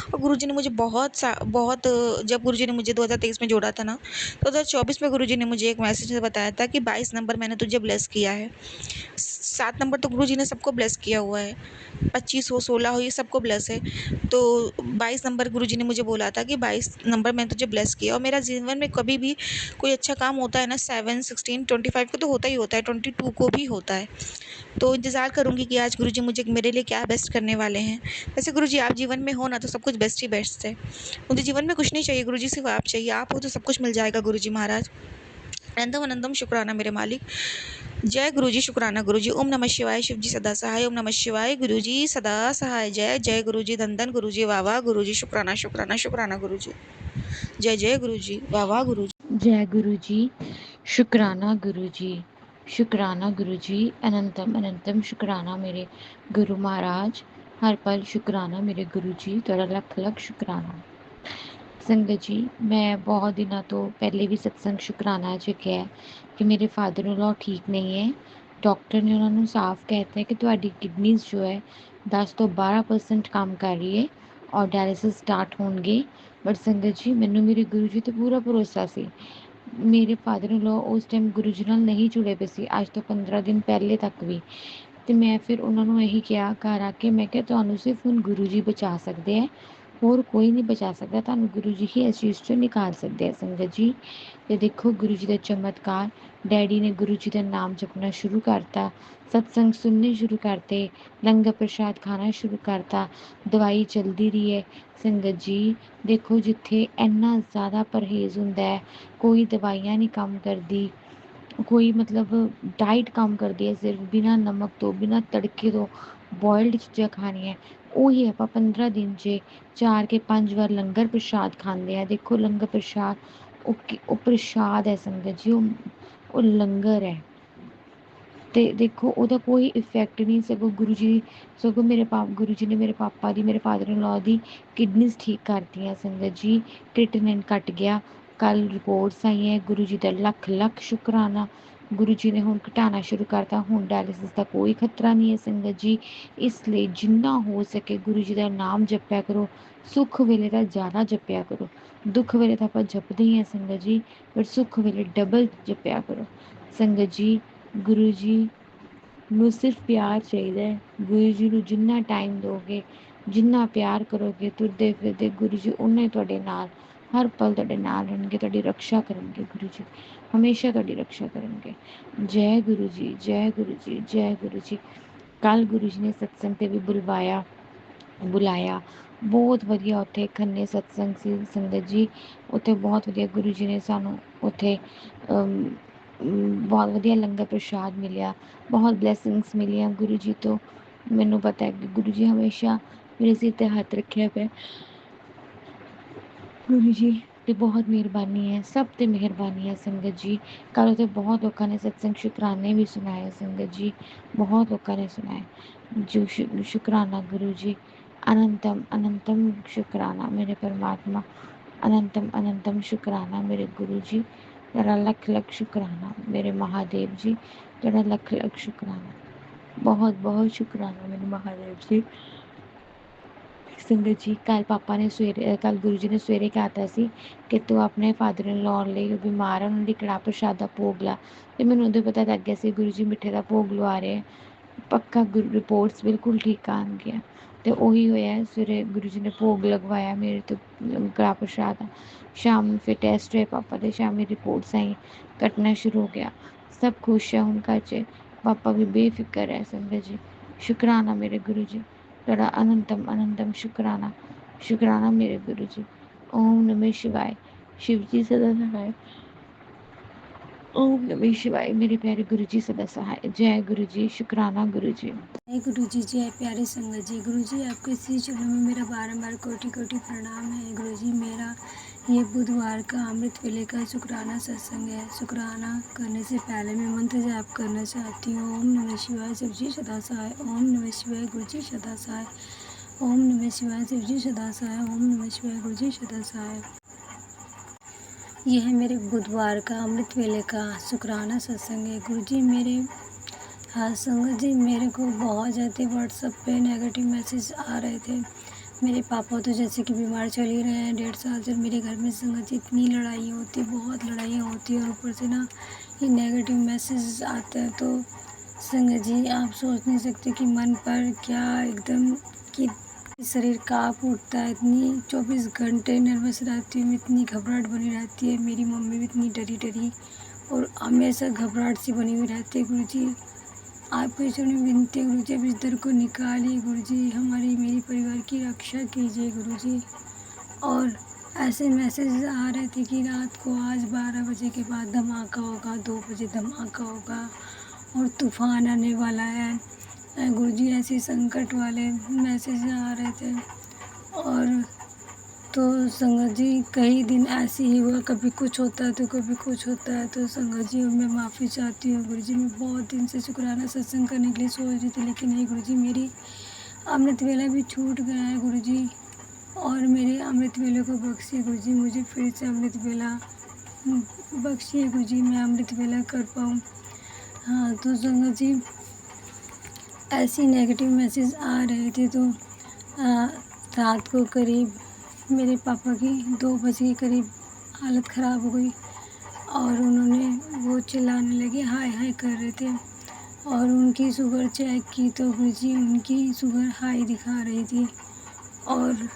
और गुरुजी ने मुझे जब गुरुजी ने मुझे 2023 में जोड़ा था ना, तो 2024 में गुरुजी ने मुझे एक मैसेज में बताया था कि 22 नंबर मैंने तुझे ब्लेस किया है। 7 नंबर तो गुरुजी ने सबको ब्लेस किया हुआ है, 25 हो 16 हो ये सबको ब्लेस है। तो 22 नंबर गुरुजी ने मुझे बोला था कि 22 नंबर मैंने तुझे ब्लेस किया। और मेरा जीवन में कभी भी कोई अच्छा काम होता है ना, 7, 16, 25 को तो होता ही होता है, 22 को भी होता है। तो इंतज़ार करूँगी कि आज गुरुजी मुझे मेरे लिए क्या बेस्ट करने वाले हैं। वैसे गुरुजी, आप जीवन में हो ना तो सब कुछ बेस्ट ही बेस्ट है। मुझे जीवन में कुछ नहीं चाहिए गुरुजी, सिर्फ आप चाहिए, आप हो तो सब कुछ मिल जाएगा गुरुजी महाराज। अनंतम अनंतम शुक्राना मेरे मालिक। जय गुरु जी, शुक्राना गुरु जी। ओम नमः शिवाय, शिव जी सदा सहाय। ओम नमः शिवाय, गुरु जी सदा सहाय। जय जय गुरु जी, धन धन गुरु जी, वाह वाह गुरु जी, शुक्राना शुक्राना शुक्राना गुरु जी। जय जय गुरु जी, वाह वाह गुरु जी। जय गुरु जी, शुक्राना गुरु जी, शुक्राना गुरु जी, अनंतम अनंतम शुक्राना मेरे गुरु महाराज। हर पल शुक्राना मेरे गुरु जी, ਤੁਹਾਡਾ ਲੱਖ ਲੱਖ ਸ਼ੁਕਰਾਨਾ। ਸੰਗਤ ਜੀ, ਮੈਂ ਬਹੁਤ ਦਿਨਾਂ ਤੋਂ ਪਹਿਲੇ ਵੀ ਸਤਸੰਗ ਸ਼ੁਕਰਾਨਾ 'ਚ ਕਿਹਾ ਕਿ ਮੇਰੇ ਫਾਦਰ ਇਨ ਲਾ ਠੀਕ ਨਹੀਂ ਹੈ। ਡਾਕਟਰ ਨੇ ਉਹਨਾਂ ਨੂੰ ਸਾਫ਼ ਕਹਿ ਦਿੱਤਾ ਕਿ ਤੁਹਾਡੀ ਕਿਡਨੀਜ਼ ਜੋ ਹੈ 10 ਤੋਂ 12% ਕੰਮ ਕਰ ਰਹੀ ਹੈ ਔਰ ਡਾਇਲਿਸਿਸ ਸਟਾਰਟ ਹੋਣਗੇ। ਬਟ ਸੰਗਤ ਜੀ, ਮੈਨੂੰ ਮੇਰੇ ਗੁਰੂ ਜੀ 'ਤੇ ਪੂਰਾ ਭਰੋਸਾ ਸੀ। ਮੇਰੇ ਫਾਦਰ ਇਨ ਲਾ ਉਸ ਟਾਈਮ ਗੁਰੂ ਜੀ ਨਾਲ ਨਹੀਂ ਜੁੜੇ ਪਏ ਸੀ, ਅੱਜ ਤੋਂ 15 ਦਿਨ ਪਹਿਲੇ ਤੱਕ ਵੀ। ਅਤੇ ਮੈਂ ਫਿਰ ਉਹਨਾਂ ਨੂੰ ਇਹੀ ਕਿਹਾ ਘਰ ਆ ਕੇ, ਮੈਂ ਕਿਹਾ ਤੁਹਾਨੂੰ ਸਿਰਫ ਹੁਣ ਗੁਰੂ ਜੀ ਬਚਾ ਸਕਦੇ ਹੈ, ਹੋਰ ਕੋਈ ਨਹੀਂ ਬਚਾ ਸਕਦਾ, ਤੁਹਾਨੂੰ ਗੁਰੂ ਜੀ ਹੀ ਇਸ ਚੀਜ਼ 'ਚੋਂ ਨਿਕਾਲ ਸਕਦੇ ਆ। ਸੰਗਤ ਜੀ, ਤੇ ਦੇਖੋ ਗੁਰੂ ਜੀ ਦਾ ਚਮਤਕਾਰ, ਡੈਡੀ ਨੇ ਗੁਰੂ ਜੀ ਦਾ ਨਾਮ ਜਪਣਾ ਸ਼ੁਰੂ ਕਰਤਾ, ਸਤਸੰਗ ਸੁਣਨੇ ਸ਼ੁਰੂ ਕਰਤੇ, ਲੰਗਰ ਪ੍ਰਸ਼ਾਦ ਖਾਣਾ ਸ਼ੁਰੂ ਕਰਤਾ, ਦਵਾਈ ਚੱਲਦੀ ਰਹੀ ਹੈ। ਸੰਗਤ ਜੀ ਦੇਖੋ, ਜਿੱਥੇ ਇੰਨਾ ਜ਼ਿਆਦਾ ਪਰਹੇਜ਼ ਹੁੰਦਾ ਹੈ, ਕੋਈ ਦਵਾਈਆਂ ਨਹੀਂ ਕੰਮ ਕਰਦੀ, ਕੋਈ ਮਤਲਬ ਡਾਈਟ ਕੰਮ ਕਰਦੀ ਹੈ, ਸਿਰਫ ਬਿਨਾਂ ਨਮਕ ਤੋਂ, ਬਿਨਾਂ ਤੜਕੇ ਤੋਂ ਬੋਇਲਡ ਚੀਜ਼ਾਂ ਖਾਣੀਆਂ, ਉਹੀ ਆਪਾਂ 15 ਦਿਨ 'ਚ 4 ਕੇ 5 ਵਾਰ ਲੰਗਰ ਪ੍ਰਸ਼ਾਦ ਖਾਂਦੇ ਆ। ਦੇਖੋ ਲੰਗਰ ਪ੍ਰਸ਼ਾਦ ਉਹ ਪ੍ਰਸ਼ਾਦ ਹੈ ਸੰਗਤ ਜੀ, ਉਹ ਲੰਗਰ ਹੈ। ਤੇ ਦੇਖੋ ਉਹਦਾ ਕੋਈ ਇਫੈਕਟ ਨਹੀਂ, ਸਗੋਂ ਗੁਰੂ ਜੀ ਗੁਰੂ ਜੀ ਨੇ ਮੇਰੇ ਪਾਪਾ ਦੀ, ਮੇਰੇ ਫਾਦਰ ਇਨ ਲਾ ਦੀ ਕਿਡਨੀਜ਼ ਠੀਕ ਕਰਤੀਆਂ। ਸੰਗਤ ਜੀ, ਕ੍ਰੀਟੀਨਾਈਨ ਘਟ ਗਿਆ, ਕੱਲ ਰਿਪੋਰਟਸ ਆਈਆਂ, ਗੁਰੂ ਜੀ ਦਾ ਲੱਖ ਲੱਖ ਸ਼ੁਕਰਾਨਾ। ਗੁਰੂ ਜੀ ਨੇ ਹੁਣ ਘਟਾਉਣਾ ਸ਼ੁਰੂ ਕਰਤਾ, ਹੁਣ ਡਾਇਲਿਸਿਸ ਦਾ ਕੋਈ ਖਤਰਾ ਨਹੀਂ ਹੈ। ਸੰਗਤ ਜੀ, ਇਸ ਲਈ ਜਿੰਨਾ ਹੋ ਸਕੇ ਗੁਰੂ ਜੀ ਦਾ ਨਾਮ ਜਪਿਆ ਕਰੋ, ਸੁੱਖ ਵੇਲੇ ਤਾਂ ਜ਼ਿਆਦਾ ਜਪਿਆ ਕਰੋ। ਦੁੱਖ ਵੇਲੇ ਤਾਂ ਆਪਾਂ ਜਪਦੇ ਹੀ ਹਾਂ ਸੰਗਤ ਜੀ, ਪਰ ਸੁੱਖ ਵੇਲੇ ਡਬਲ ਜਪਿਆ ਕਰੋ। ਸੰਗਤ ਜੀ, ਗੁਰੂ ਜੀ ਨੂੰ ਸਿਰਫ ਪਿਆਰ ਚਾਹੀਦਾ ਹੈ। ਗੁਰੂ ਜੀ ਨੂੰ ਜਿੰਨਾ ਟਾਈਮ ਦਿਓਗੇ, ਜਿੰਨਾ ਪਿਆਰ ਕਰੋਗੇ, ਤੁਰਦੇ ਫਿਰਦੇ ਗੁਰੂ ਜੀ ਉਨਾ ਹੀ ਤੁਹਾਡੇ ਨਾਲ, ਹਰ ਪਲ ਤੁਹਾਡੇ ਨਾਲ ਰਹਿਣਗੇ, ਤੁਹਾਡੀ ਰਕਸ਼ਾ ਕਰਨਗੇ। ਗੁਰੂ ਜੀ ਹਮੇਸ਼ਾ ਤੁਹਾਡੀ ਰਕਸ਼ਾ ਕਰਨਗੇ। ਜੈ ਗੁਰੂ ਜੀ, ਜੈ ਗੁਰੂ ਜੀ, ਜੈ ਗੁਰੂ ਜੀ। ਕੱਲ੍ਹ ਗੁਰੂ ਜੀ ਨੇ ਸਤਸੰਗ 'ਤੇ ਵੀ ਬੁਲਾਇਆ, ਬਹੁਤ ਵਧੀਆ ਉੱਥੇ ਖੰਨੇ ਸਤਸੰਗ ਸੀ ਸੰਗਤ ਜੀ। ਉੱਥੇ ਬਹੁਤ ਵਧੀਆ ਗੁਰੂ ਜੀ ਨੇ ਸਾਨੂੰ ਉੱਥੇ ਬਹੁਤ ਵਧੀਆ ਲੰਗਰ ਪ੍ਰਸ਼ਾਦ ਮਿਲਿਆ, ਬਹੁਤ ਬਲੈਸਿੰਗਸ ਮਿਲੀਆਂ ਗੁਰੂ ਜੀ ਤੋਂ। ਮੈਨੂੰ ਪਤਾ ਹੈ ਕਿ ਗੁਰੂ ਜੀ ਹਮੇਸ਼ਾ ਮੇਰੇ ਸਿਰ 'ਤੇ ਹੱਥ ਰੱਖਿਆ ਪਿਆ। ਗੁਰੂ ਜੀ ਤੇ ਬਹੁਤ ਮਿਹਰਬਾਨੀ ਹੈ, ਸਭ 'ਤੇ ਮਿਹਰਬਾਨੀ ਹੈ ਸੰਗਤ ਜੀ। ਕੱਲ੍ਹ ਉੱਥੇ ਬਹੁਤ ਲੋਕਾਂ ਨੇ ਸਤਸੰਗ ਸ਼ੁਕਰਾਨੇ ਵੀ ਸੁਣਾਏ ਸੰਗਤ ਜੀ, ਬਹੁਤ ਲੋਕਾਂ ਨੇ ਸੁਣਾਏ ਜੋ ਸ਼ੁਕਰਾਨਾ ਗੁਰੂ ਜੀ। ਅਨੰਤਮ ਅਨੰਤਮ ਸ਼ੁਕਰਾਨਾ ਮੇਰੇ ਪਰਮਾਤਮਾ, ਅਨੰਤਮ ਅਨੰਤਮ ਸ਼ੁਕਰਾਨਾ ਮੇਰੇ ਗੁਰੂ ਜੀ, ਤੁਹਾਡਾ ਲੱਖ ਲੱਖ ਸ਼ੁਕਰਾਨਾ ਮੇਰੇ ਮਹਾਦੇਵ ਜੀ, ਤੁਹਾਡਾ ਲੱਖ ਲੱਖ ਸ਼ੁਕਰਾਨਾ, ਬਹੁਤ ਬਹੁਤ ਸ਼ੁਕਰਾਨਾ ਮੇਰੇ ਮਹਾਦੇਵ ਜੀ। ਸੰਗਤ ਜੀ, ਕੱਲ੍ਹ ਗੁਰੂ ਜੀ ਨੇ ਸਵੇਰੇ ਕਹਿਤਾ ਸੀ ਕਿ ਤੂੰ ਆਪਣੇ ਫਾਦਰ ਇਨ ਲਾ ਲਈ, ਉਹ ਬਿਮਾਰ ਆ, ਉਹਨਾਂ ਦੀ ਕੜਾਹ ਪ੍ਰਸ਼ਾਦ ਦਾ ਭੋਗ ਲਾ। ਅਤੇ ਮੈਨੂੰ ਉਦੋਂ ਪਤਾ ਲੱਗ ਗਿਆ ਸੀ ਗੁਰੂ ਜੀ ਮਿੱਠੇ ਦਾ ਭੋਗ ਲਵਾ ਰਹੇ, ਪੱਕਾ ਰਿਪੋਰਟਸ ਬਿਲਕੁਲ ਠੀਕ ਆਉਣਗੀਆਂ। ਅਤੇ ਉਹੀ ਹੋਇਆ, ਸਵੇਰੇ ਗੁਰੂ ਜੀ ਨੇ ਭੋਗ ਲਗਵਾਇਆ ਮੇਰੇ ਤੋਂ ਕੜਾਹ ਪ੍ਰਸ਼ਾਦ ਦਾ। ਸ਼ਾਮ ਨੂੰ ਫਿਰ ਟੈਸਟ ਹੋਏ ਪਾਪਾ ਦੇ, ਸ਼ਾਮੀ ਰਿਪੋਰਟਸ ਆਈਆਂ, ਕੱਟਣਾ ਸ਼ੁਰੂ ਹੋ ਗਿਆ। ਸਭ ਖੁਸ਼ ਹੈ ਹੁਣ ਘਰ 'ਚ, ਪਾਪਾ ਵੀ ਬੇਫਿਕਰ ਹੈ ਸੰਗਤ ਜੀ। ਸ਼ੁਕਰਾਨਾ ਮੇਰੇ ਗੁਰੂ ਜੀ, ਤੁਹਾਡਾ ਅਨੰਤਮ ਅਨੰਤਮ ਸ਼ੁਕਰਾਨਾ, ਸ਼ੁਕਰਾਨਾ ਮੇਰੇ ਗੁਰੂ ਜੀ। ਓਮ ਨਮः शिवाय, शिव जी सदा सहाय। ओम नमः शिवाय, मेरे प्यारे गुरु जी सदा सहाय। जय गुरु जी, शुक्राना गुरु जी। जय गुरु जी, जय प्यारे संगत जी। गुरु जी, आपके श्री चरणों में मेरा बारंबार कोटि कोटि प्रणाम है। गुरु जी, मेरा ये बुधवार का अमृत वेले का शुक्राना सत्संग है। शुक्राना करने से पहले मैं मंत्र जाप करना चाहती हूँ। ओम नमः शिवाय, शिव जी सदा सहाय। ओम नमः शिवाय, गुरु जी सदा सहाय। ओम नमः शिवाय, शिव जी सदा सहाय। ओम नमः शिवाय, गुरु जी सदा सहाय। यह मेरे बुधवार का अमृत वेले का शुक्राना सत्संग है। गुरु जी, मेरे हाँ संगत जी, मेरे को बहुत ज़्यादा व्हाट्सएप पे नेगेटिव मैसेज आ रहे थे। मेरे पापा तो जैसे कि बीमार चल ही रहे हैं 1.5 साल से। मेरे घर में संगत जी इतनी लड़ाई होती, बहुत लड़ाइयाँ होती है, और ऊपर से ना ये नेगेटिव मैसेज आते हैं तो संगत जी आप सोच नहीं सकते कि मन पर क्या एकदम कि शरीर काँप उठता है। इतनी 24 घंटे नर्वस रहती हूँ, इतनी घबराहट बनी रहती है। मेरी मम्मी भी इतनी डरी डरी और हमेशा घबराहट सी बनी हुई रहती है। गुरु जी, आपके चरणों में विनती है गुरु जी, अब इस डर को निकालिए गुरु जी, हमारी मेरी परिवार की रक्षा कीजिए गुरु जी। और ऐसे मैसेज आ रहे थे कि रात को आज 12 बजे के बाद धमाका होगा, 2 बजे धमाका होगा और तूफ़ान आने वाला है। गुरुजी ऐसे संकट वाले मैसेज आ रहे थे। और तो संगत जी कई दिन ऐसे ही हुआ, कभी कुछ होता है तो कभी कुछ होता है। तो संगत जी मैं माफ़ी चाहती हूँ गुरुजी, मैं बहुत दिन से शुक्राना सत्संग करने के लिए सोच रही थी, लेकिन नहीं गुरुजी, मेरी अमृत वेला भी छूट गया है गुरुजी, और मेरे अमृत वेले को बख्शिए गुरुजी, मुझे फिर से अमृत वेला बख्शिए गुरुजी, मैं अमृत वेला कर पाऊँ। हाँ, तो संगत जी ऐसी नेगेटिव मैसेज आ रहे थे। तो रात को करीब मेरे पापा की 2 बजे के करीब हालत ख़राब हो गई और उन्होंने वो चिल्लाने लगे, हाय हाय कर रहे थे। और उनकी शुगर चेक की तो गुरुजी उनकी शुगर हाई दिखा रही थी, और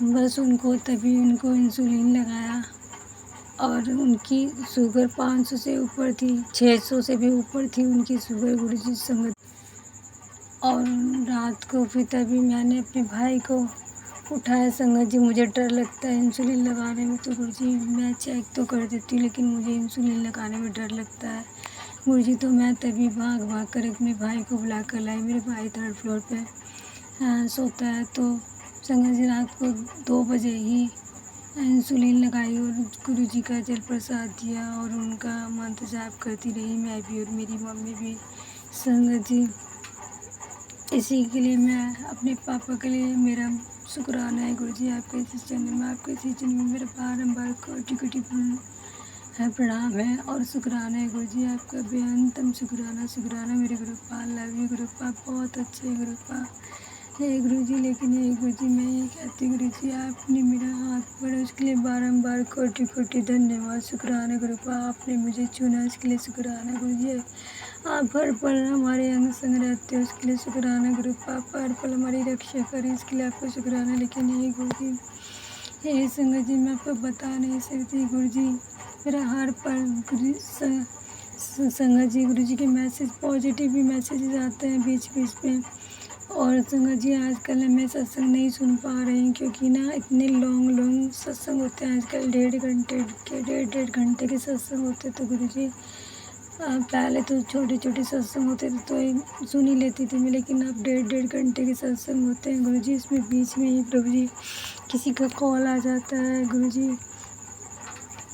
बस तभी उनको इंसुलिन लगाया और उनकी शुगर 500 से ऊपर थी, 600 से भी ऊपर थी उनकी शुगर गुरुजी संगत। और रात को फिर तभी मैंने अपने भाई को उठाया संगत जी, मुझे डर लगता है इंसुलिन लगाने में। तो गुरुजी मैं चेक तो कर देती हूँ, लेकिन मुझे इंसुलिन लगाने में डर लगता है गुरुजी। तो मैं तभी भाग भाग कर अपने भाई को बुला कर लाई। मेरे भाई 3rd फ्लोर पे सोता है। तो संगत जी रात को 2 बजे ही इंसुलिन लगाई और गुरुजी का जल प्रसाद दिया और उनका मंत्र जाप करती रही, मैं भी और मेरी मम्मी भी संगत जी। इसी के लिए मैं अपने पापा के लिए मेरा शुक्राना है गुरुजी, आपके इस चैनल में, आपके इस चैनल में मेरा बारंबार कोटि कोटि प्रणाम है और शुक्राना है गुरुजी, आपका बेअंतम शुक्राना मेरे गुरुपा, लव यू गुरुपा, बहुत अच्छे गुरुपा हे गुरुजी। लेकिन हे गुरुजी मैं ये कहती गुरुजी, आपने मेरा हाथ पकड़ा उसके लिए बारंबार कोटि कोटि धन्यवाद, शुक्राना गुरुपा, आपने मुझे चुना इसके लिए शुक्राना गुरुजी। आप हर पल हमारे अंग संग रहते हो उसके लिए शुक्राना गुरुपा, आप हर पल हमारी रक्षा करें इसके लिए आपको शुक्राना। लेकिन हे गुरुजी, हे संगत जी मैं आपको बता नहीं सकती गुरुजी, मेरा हर पल गुरु संगत जी गुरुजी के मैसेज पॉजिटिव भी मैसेजेस आते हैं बीच बीच में। और संगत जी आजकल मैं सत्संग नहीं सुन पा रही हूँ, क्योंकि ना इतने लॉन्ग सत्संग होते हैं आजकल, 1.5 घंटे के सत्संग होते। तो गुरुजी पहले तो छोटे छोटे सत्संग होते थे तो सुन ही लेती थी मैं, लेकिन अब 1.5 घंटे के सत्संग होते हैं गुरुजी। इसमें बीच में ही प्रभु जी किसी का कॉल आ जाता है गुरुजी,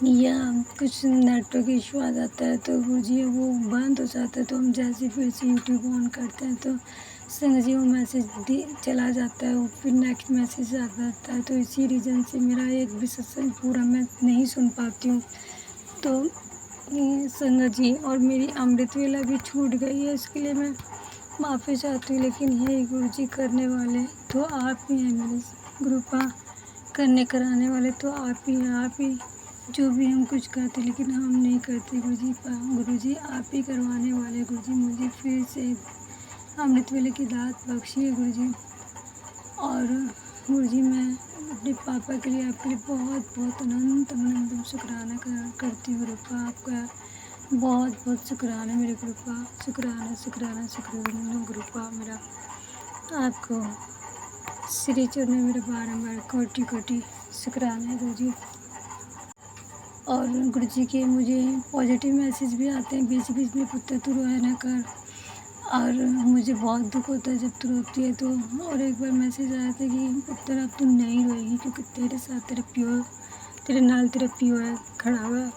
या कुछ नेटवर्क इशू आ जाता है तो गुरुजी वो बंद हो जाता है। तो हम जैसे फिर से यूट्यूब ऑन करते हैं तो संगत जी वो मैसेज चला जाता है, वो फिर नेक्स्ट मैसेज आ जाता है। तो इसी रीज़न से मेरा एक भी सत्संग पूरा मैं नहीं सुन पाती हूँ। तो संगत जी और मेरी अमृत वेला भी छूट गई है, इसके लिए मैं माफ़ी चाहती हूँ। लेकिन हे गुरुजी करने वाले तो आप ही हैं, मेरे गुरुपा करने कराने वाले तो आप ही हैं, आप ही जो भी हम कुछ करते लेकिन हम नहीं करते गुरुजी आप ही करवाने वाले गुरुजी। मुझे फिर से अमृत वेले की दात बख्शिए गुरुजी। और गुरुजी मैं अपने पापा के लिए आपके लिए बहुत बहुत अनंत शुक्राना करती हूँ गुरुपा, आपका बहुत बहुत शुक्राना मेरे गुरुपा, शुक्राना गुरुपा मेरा। आपको श्री चरणों में मेरा बारंबार कोटि कोटि शुक्राना है गुरुजी। और गुरुजी के मुझे पॉजिटिव मैसेज भी आते हैं बीच बीच में, पुत्र तू रोया ना कर, और मुझे बहुत दुख होता है जब तू रोती है तो। और एक बार मैसेज आया था कि पुत्र अब तू नहीं रोएगी, क्योंकि तेरे साथ तेरे नाल तेरा पियो है खड़ा हुआ है।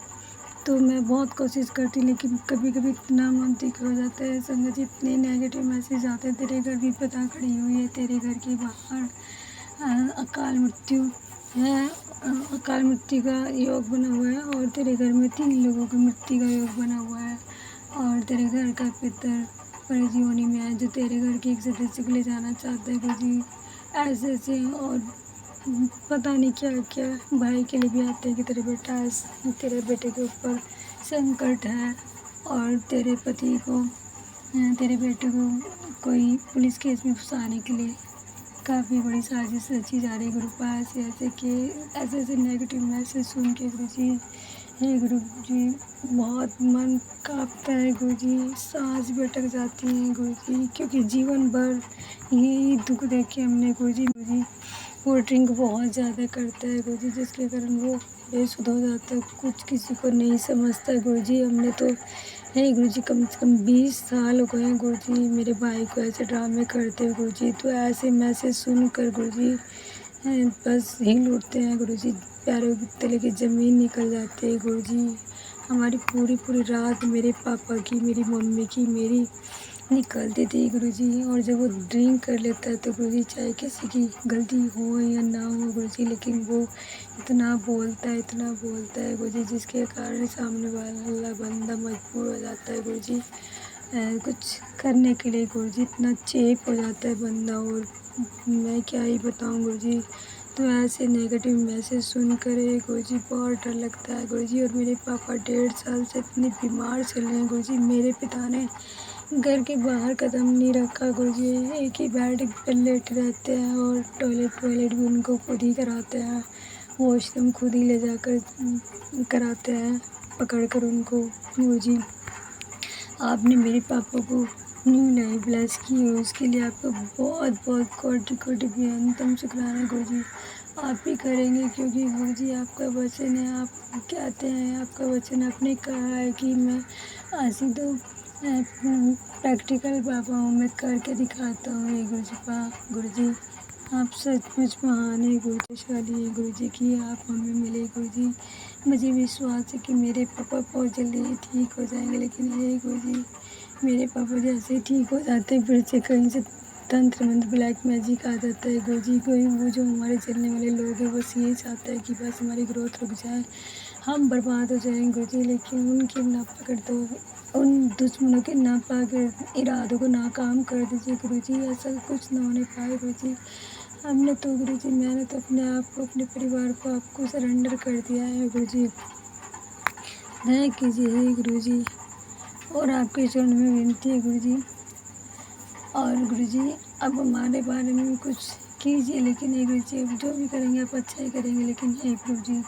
तो मैं बहुत कोशिश करती, लेकिन कभी कभी इतना मन तिख हो जाता है संगत जी, इतने नेगेटिव मैसेज आते हैं, तेरे घर विपदा खड़ी हुई है, तेरे घर के बाहर अकाल मृत्यु है, अकाल मृत्यु का योग बना हुआ है, और तेरे घर में 3 लोगों की मृत्यु का योग बना हुआ है, और तेरे घर का पितर परजीवनी में है जो तेरे घर के एक सदस्य को ले जाना चाहता है गुरुजी, ऐसे ऐसे। और पता नहीं क्या क्या भाई के लिए भी आते हैं कि तेरे बेटे के ऊपर संकट है, और तेरे पति को तेरे बेटे को कोई पुलिस केस में फंसाने के लिए काफ़ी बड़ी साजिश रची जा रही है गुरुपा। ऐसे नेगेटिव मैसेज सुन के गुरुजी, हे गुरुजी बहुत मन कांपता है गुरुजी, सांस भी अटक जाती है गुरुजी, क्योंकि जीवन भर यही दुख देखे हमने गुरुजी। वो ड्रिंक बहुत ज़्यादा करता है गुरुजी, जिसके कारण वो बेसुध हो जाता है। कुछ किसी को नहीं समझता है गुरुजी। हमने तो नहीं गुरुजी, कम से कम 20 साल हो गए हैं गुरुजी मेरे भाई को ऐसे ड्रामे करते हुए गुरुजी। तो ऐसे मैसेज सुनकर गुरुजी बस हिल उठते हैं गुरुजी, पैरों के तले की ज़मीन निकल जाती है गुरुजी। हमारी पूरी पूरी रात मेरे पापा की, मेरी मम्मी की, मेरी निकलती थी गुरुजी। और जब वो ड्रिंक कर लेता है तो गुरुजी, चाहे किसी की गलती हो या ना हो गुरुजी, लेकिन वो इतना बोलता है गुरुजी, जिसके कारण सामने वाला बंदा मजबूर हो जाता है गुरुजी कुछ करने के लिए गुरुजी। इतना चेप हो जाता है बंदा, और मैं क्या ही बताऊँ गुरुजी। तो ऐसे नेगेटिव मैसेज सुनकर गुरुजी बहुत डर लगता है गुरुजी। और मेरे पापा 1.5 साल से इतने बीमार चल रहे हैं गुरुजी। मेरे पिता ने घर के बाहर कदम नहीं रखा गुरुजी। एक ही बेड पर लेटे रहते हैं, और टॉयलेट भी उनको खुद ही कराते हैं। वॉशरूम खुद ही ले जाकर कराते हैं, पकड़ कर उनको गुरुजी। आपने मेरे पापा को न्यू लाइफ ब्लेस की है, उसके लिए आपका बहुत बहुत कोटि कोटि बेअंतम शुक्राना गुरुजी। आप ही करेंगे, क्योंकि गुरुजी आपका वचन है। आप कहते हैं, आपका वचन आपने कहा है कि मैं ऐसी तो प्रैक्टिकल पापा हूँ, मैं करके दिखाता हूँ। ये गुरुजी आप सचमुच महान है, गुरुशाली है गुरुजी कि आप हमें मिले गुरुजी। मुझे विश्वास है कि मेरे पापा बहुत जल्दी ही ठीक हो जाएंगे, लेकिन ये गुरुजी मेरे पापा जैसे ही ठीक हो जाते हैं, फिर से कहीं से तंत्र मंत्र ब्लैक मैजिक आ जाता है गुरुजी। कोई वो जो हमारे चलने वाले लोग हैं, बस यही चाहता है कि बस हमारी ग्रोथ रुक जाए, हम बर्बाद हो जाएं गुरुजी। लेकिन उनकी ना पकड़ दो, उन दुश्मनों के नापाक इरादों को नाकाम कर दीजिए गुरुजी। ऐसा कुछ ना होने पाए गुरुजी। हमने तो गुरुजी, मैंने तो अपने आप को, अपने परिवार को आपको सरेंडर कर दिया है गुरुजी। दया कीजिए हे गुरुजी, और आपके चरण में विनती है गुरुजी। और गुरुजी अब हमारे बारे में कुछ कीजिए, लेकिन हे गुरुजी अब जो भी करेंगे आप अच्छा ही करेंगे। लेकिन हे गुरुजी,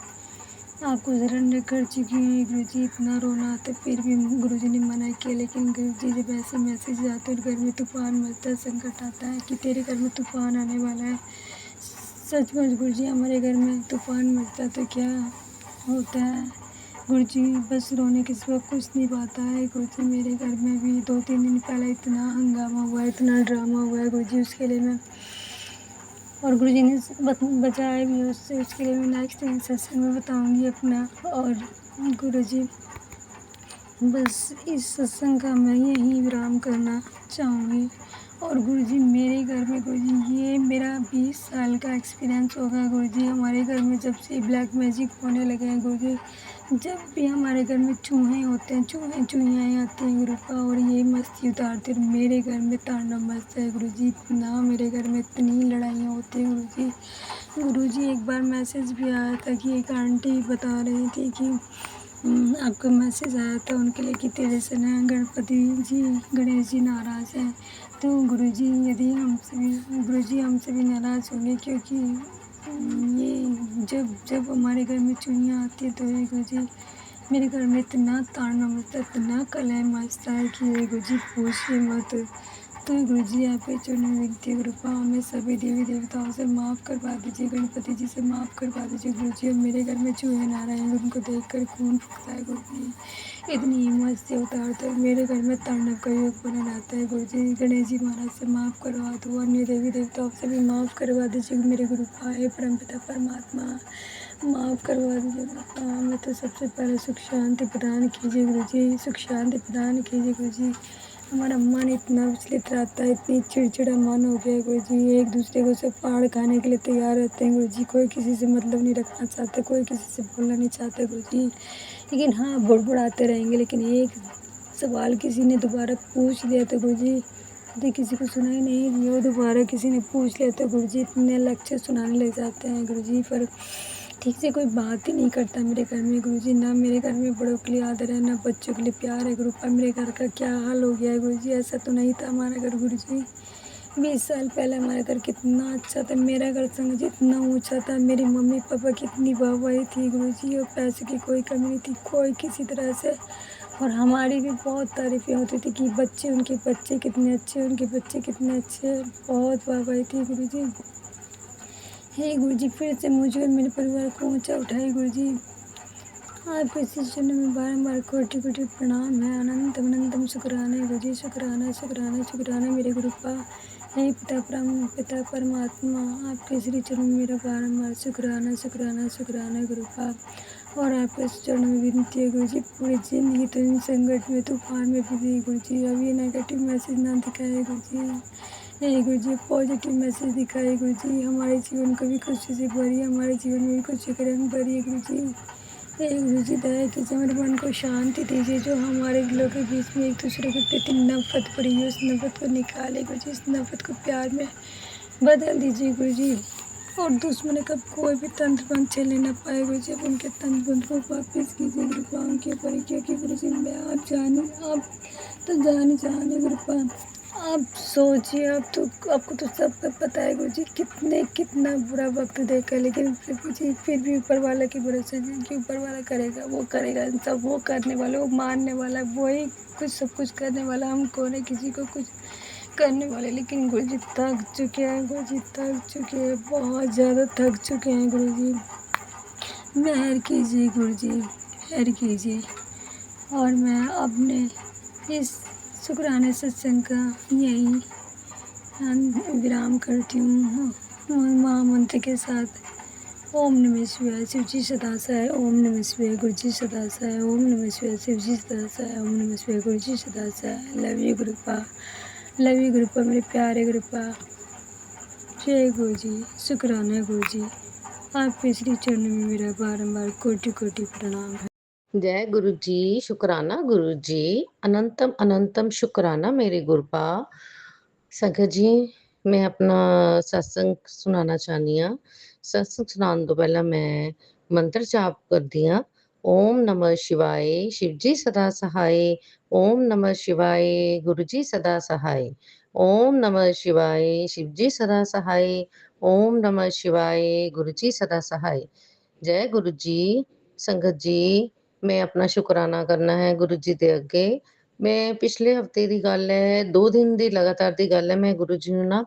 आपको सरेंडर कर चुकी हूँ गुरुजी। इतना रोना आता फिर भी गुरुजी ने मना किया, लेकिन गुरुजी जब ऐसे मैसेज आते हैं और घर में तूफान मचता है, संकट आता है कि तेरे घर में तूफान आने वाला है। सचमुच गुरुजी हमारे घर में तूफान मचता है तो क्या होता है गुरुजी, बस रोने के सिवा कुछ नहीं पाता है गुरुजी। मेरे घर में भी 2-3 दिन पहले इतना हंगामा हुआ है, इतना ड्रामा हुआ है गुरुजी, उसके लिए मैं, और गुरुजी ने बचाया भी उससे, उसके लिए मैं नेक्स्ट सेशन में बताऊंगी अपना। और गुरुजी बस इस सत्संग का मैं यही विराम करना चाहूँगी। और गुरुजी मेरे घर में गुरुजी ये मेरा 20 साल का एक्सपीरियंस होगा गुरुजी। हमारे घर में जब से ब्लैक मैजिक होने लगे हैं गुरुजी, जब भी हमारे घर में चूहे होते हैं, चूहियाँ आती हैं गुरुपा, और ये मस्ती उतारते हैं, मेरे घर में तांडव मचता है गुरुजी। इतना मेरे घर में इतनी लड़ाइयाँ होती हैं गुरुजी। गुरुजी एक बार मैसेज भी आया था कि एक आंटी बता रही थी कि आपका मैसेज आया था उनके लिए कि तेरे से ना गणेश जी नाराज़ हैं। तो गुरुजी यदि गुरुजी हमसे भी नाराज़ होंगे, क्योंकि ये जब हमारे घर में चुनियाँ आती है तो ये गुरुजी मेरे घर में इतना तांडव मचता है, इतना कलह मचता है कि ये गुरुजी पूछिए मत। तो गुरुजी आपके चरणों में विनती है, कृपा हमें सभी देवी देवताओं से माफ़ करवा दीजिए, गणपति जी से माफ़ करवा दीजिए गुरुजी। और मेरे घर में चूहे ना रहेंगे, उनको देखकर खून फूटता है गुरुजी। इतनी हिम्मत से उतारते हैं, मेरे घर में तांडव का योग बना रहता है गुरुजी। गणेश जी महाराज से माफ़ करवा दो, अन्य देवी देवताओं से भी माफ़ करवा दीजिए मेरे गुरुपा है परमपिता परमात्मा, माफ़ करवा दीजिए गुरुपा। हमें तो सबसे पहले सुख शांति प्रदान कीजिए गुरुजी, सुख शांति प्रदान कीजिए गुरुजी। हमारा मन इतना विचलित रहता है, इतनी चिड़चिड़ा मन हो गया है गुरुजी, एक दूसरे को सब फाड़ खाने के लिए तैयार रहते हैं गुरुजी। कोई किसी से मतलब नहीं रखना चाहता, कोई किसी से बोलना नहीं चाहता गुरुजी। लेकिन हाँ, बुड़बुड़ाते रहेंगे। लेकिन एक सवाल किसी ने दोबारा पूछ लिया तो गुरुजी, यदि किसी को सुनाई नहीं दिया, दोबारा किसी ने पूछ लिया तो गुरुजी इतने लेक्चर सुनाने लग जाते हैं गुरुजी। पर ठीक से कोई बात ही नहीं करता मेरे घर में गुरुजी। ना मेरे घर में बड़ों के लिए आदर है, ना बच्चों के लिए प्यार है गुरुपा। मेरे घर का क्या हाल हो गया है गुरुजी, ऐसा तो नहीं था हमारा घर गुरुजी। 20 साल पहले हमारा घर कितना अच्छा था, मेरा घर समझिए इतना ऊंचा था, मेरी मम्मी पापा की इतनी वाहवाही थी गुरुजी, और पैसे की कोई कमी नहीं थी, कोई किसी तरह से। और हमारी भी बहुत तारीफ़ें होती थी कि उनके बच्चे कितने अच्छे, उनके बच्चे कितने अच्छे, बहुत वाहवाही थी गुरुजी। हे गुरु जी, फिर से मुझे और मेरे परिवार को ऊँचा उठाए गुरु जी। आपके इस चरणों में बारंबार कोटि-कोटि प्रणाम है। अनंतम अनंतम शुक्राना है गुरु जी, शुक्राना शुक्राना शुक्राना मेरे गुरुपा। हे पिता परमात्मा, आपके श्री चरणों में मेरा बारंबार शुक्राना शुक्राना शुक्राना गुरुपा। और आपके इस चरणों में विनती है गुरु जी, पूरी ज़िंदगी तो इन संकट में तूफान में बीती गुरु जी। अब ये नेगेटिव मैसेज ना दिखाए गुरु जी। हे गुरु जी, पॉजिटिव मैसेज दिखाए गुरु जी। हमारे जीवन को भी खुशी से भरिए, हमारे जीवन में भी खुशी के रंग भरिए गुरु जी। हे गुरु जी, दया कीजिए, हमारे मन को शांति दीजिए। जो हमारे दिलों के बीच में एक दूसरे के प्रति नफ़रत भरी है, उस नफ़रत को निकाले गुरु जी। इस नफ़रत को प्यार में बदल दीजिए गुरु जी। और दुश्मन का कोई भी तंत्र मंत्र चलने न पाए गुरु जी। अब उनके तंत्र मंत्र को वापस कीजिए कृपा उनके ऊपर, क्योंकि गुरु जी मैं आप जाने, आप तो जाने कृपा। आप सोचिए, आप तो आपको तो सब पता है गुरु जी, कितना बुरा वक्त देखा, लेकिन फिर भी ऊपर वाला के भरोसे जी, कि ऊपर वाला करेगा, वो करेगा, सब वो करने वाला, वो मारने वाला, वही कुछ सब कुछ करने वाला। हम कौन है किसी को कुछ करने वाले। लेकिन गुरु जी थक चुके हैं गुरु जी, थक चुके हैं, बहुत ज़्यादा थक चुके हैं गुरु जी। मेहर कीजिए गुरु जी, मेहर कीजिए। और मैं अपने इस शुक्राने सत्संग का यही विराम करती हूँ महामंत्र के साथ। ओम नमः शिवाय, शिव जी सदा सहाय। ओम नमः शिवाय, गुरु जी सदा सहाय। ओम नमः शिवाय, शिव जी सदा सहाय। ओम नमः शिवाय, गुरु जी सदा सहाय। Love you Gurupa, love you Gurupa, मेरे प्यारे गुरुपा। जय गुरु जी, शुक्राना गुरु जी। आपके श्री चरणों में मेरा बारंबार कोटि कोटि प्रणाम है। जय गुरु जी, शुक्राना गुरु जी, अनंतम अनंतम शुक्राना मेरे गुरपा। संगत जी, मैं अपना सत्संग सुनाना चाहनी हाँ। सत्संग सुनाने तो पहला मैं मंत्र जाप करदी हाँ। ओम नमः शिवाय, शिव जी सदा सहाय। ओम नमः शिवाय, गुरु जी सदा सहाय। ओम नमः शिवाय, शिव जी सदा सहाय। ओम नमः शिवाय, गुरु जी सदा सहाय। जय गुरु जी। संगत जी, मैं अपना शुकराना करना है गुरु जी ਦੇ ਅੱਗੇ। ਮੈਂ ਪਿਛਲੇ ਹਫਤੇ ਦੀ ਗੱਲ ਹੈ, 2 ਦਿਨ ਦੀ ਲਗਾਤਾਰ ਦੀ ਗੱਲ ਹੈ, ਮੈਂ ਗੁਰੂ ਜੀ ਨੂੰ ਨਾ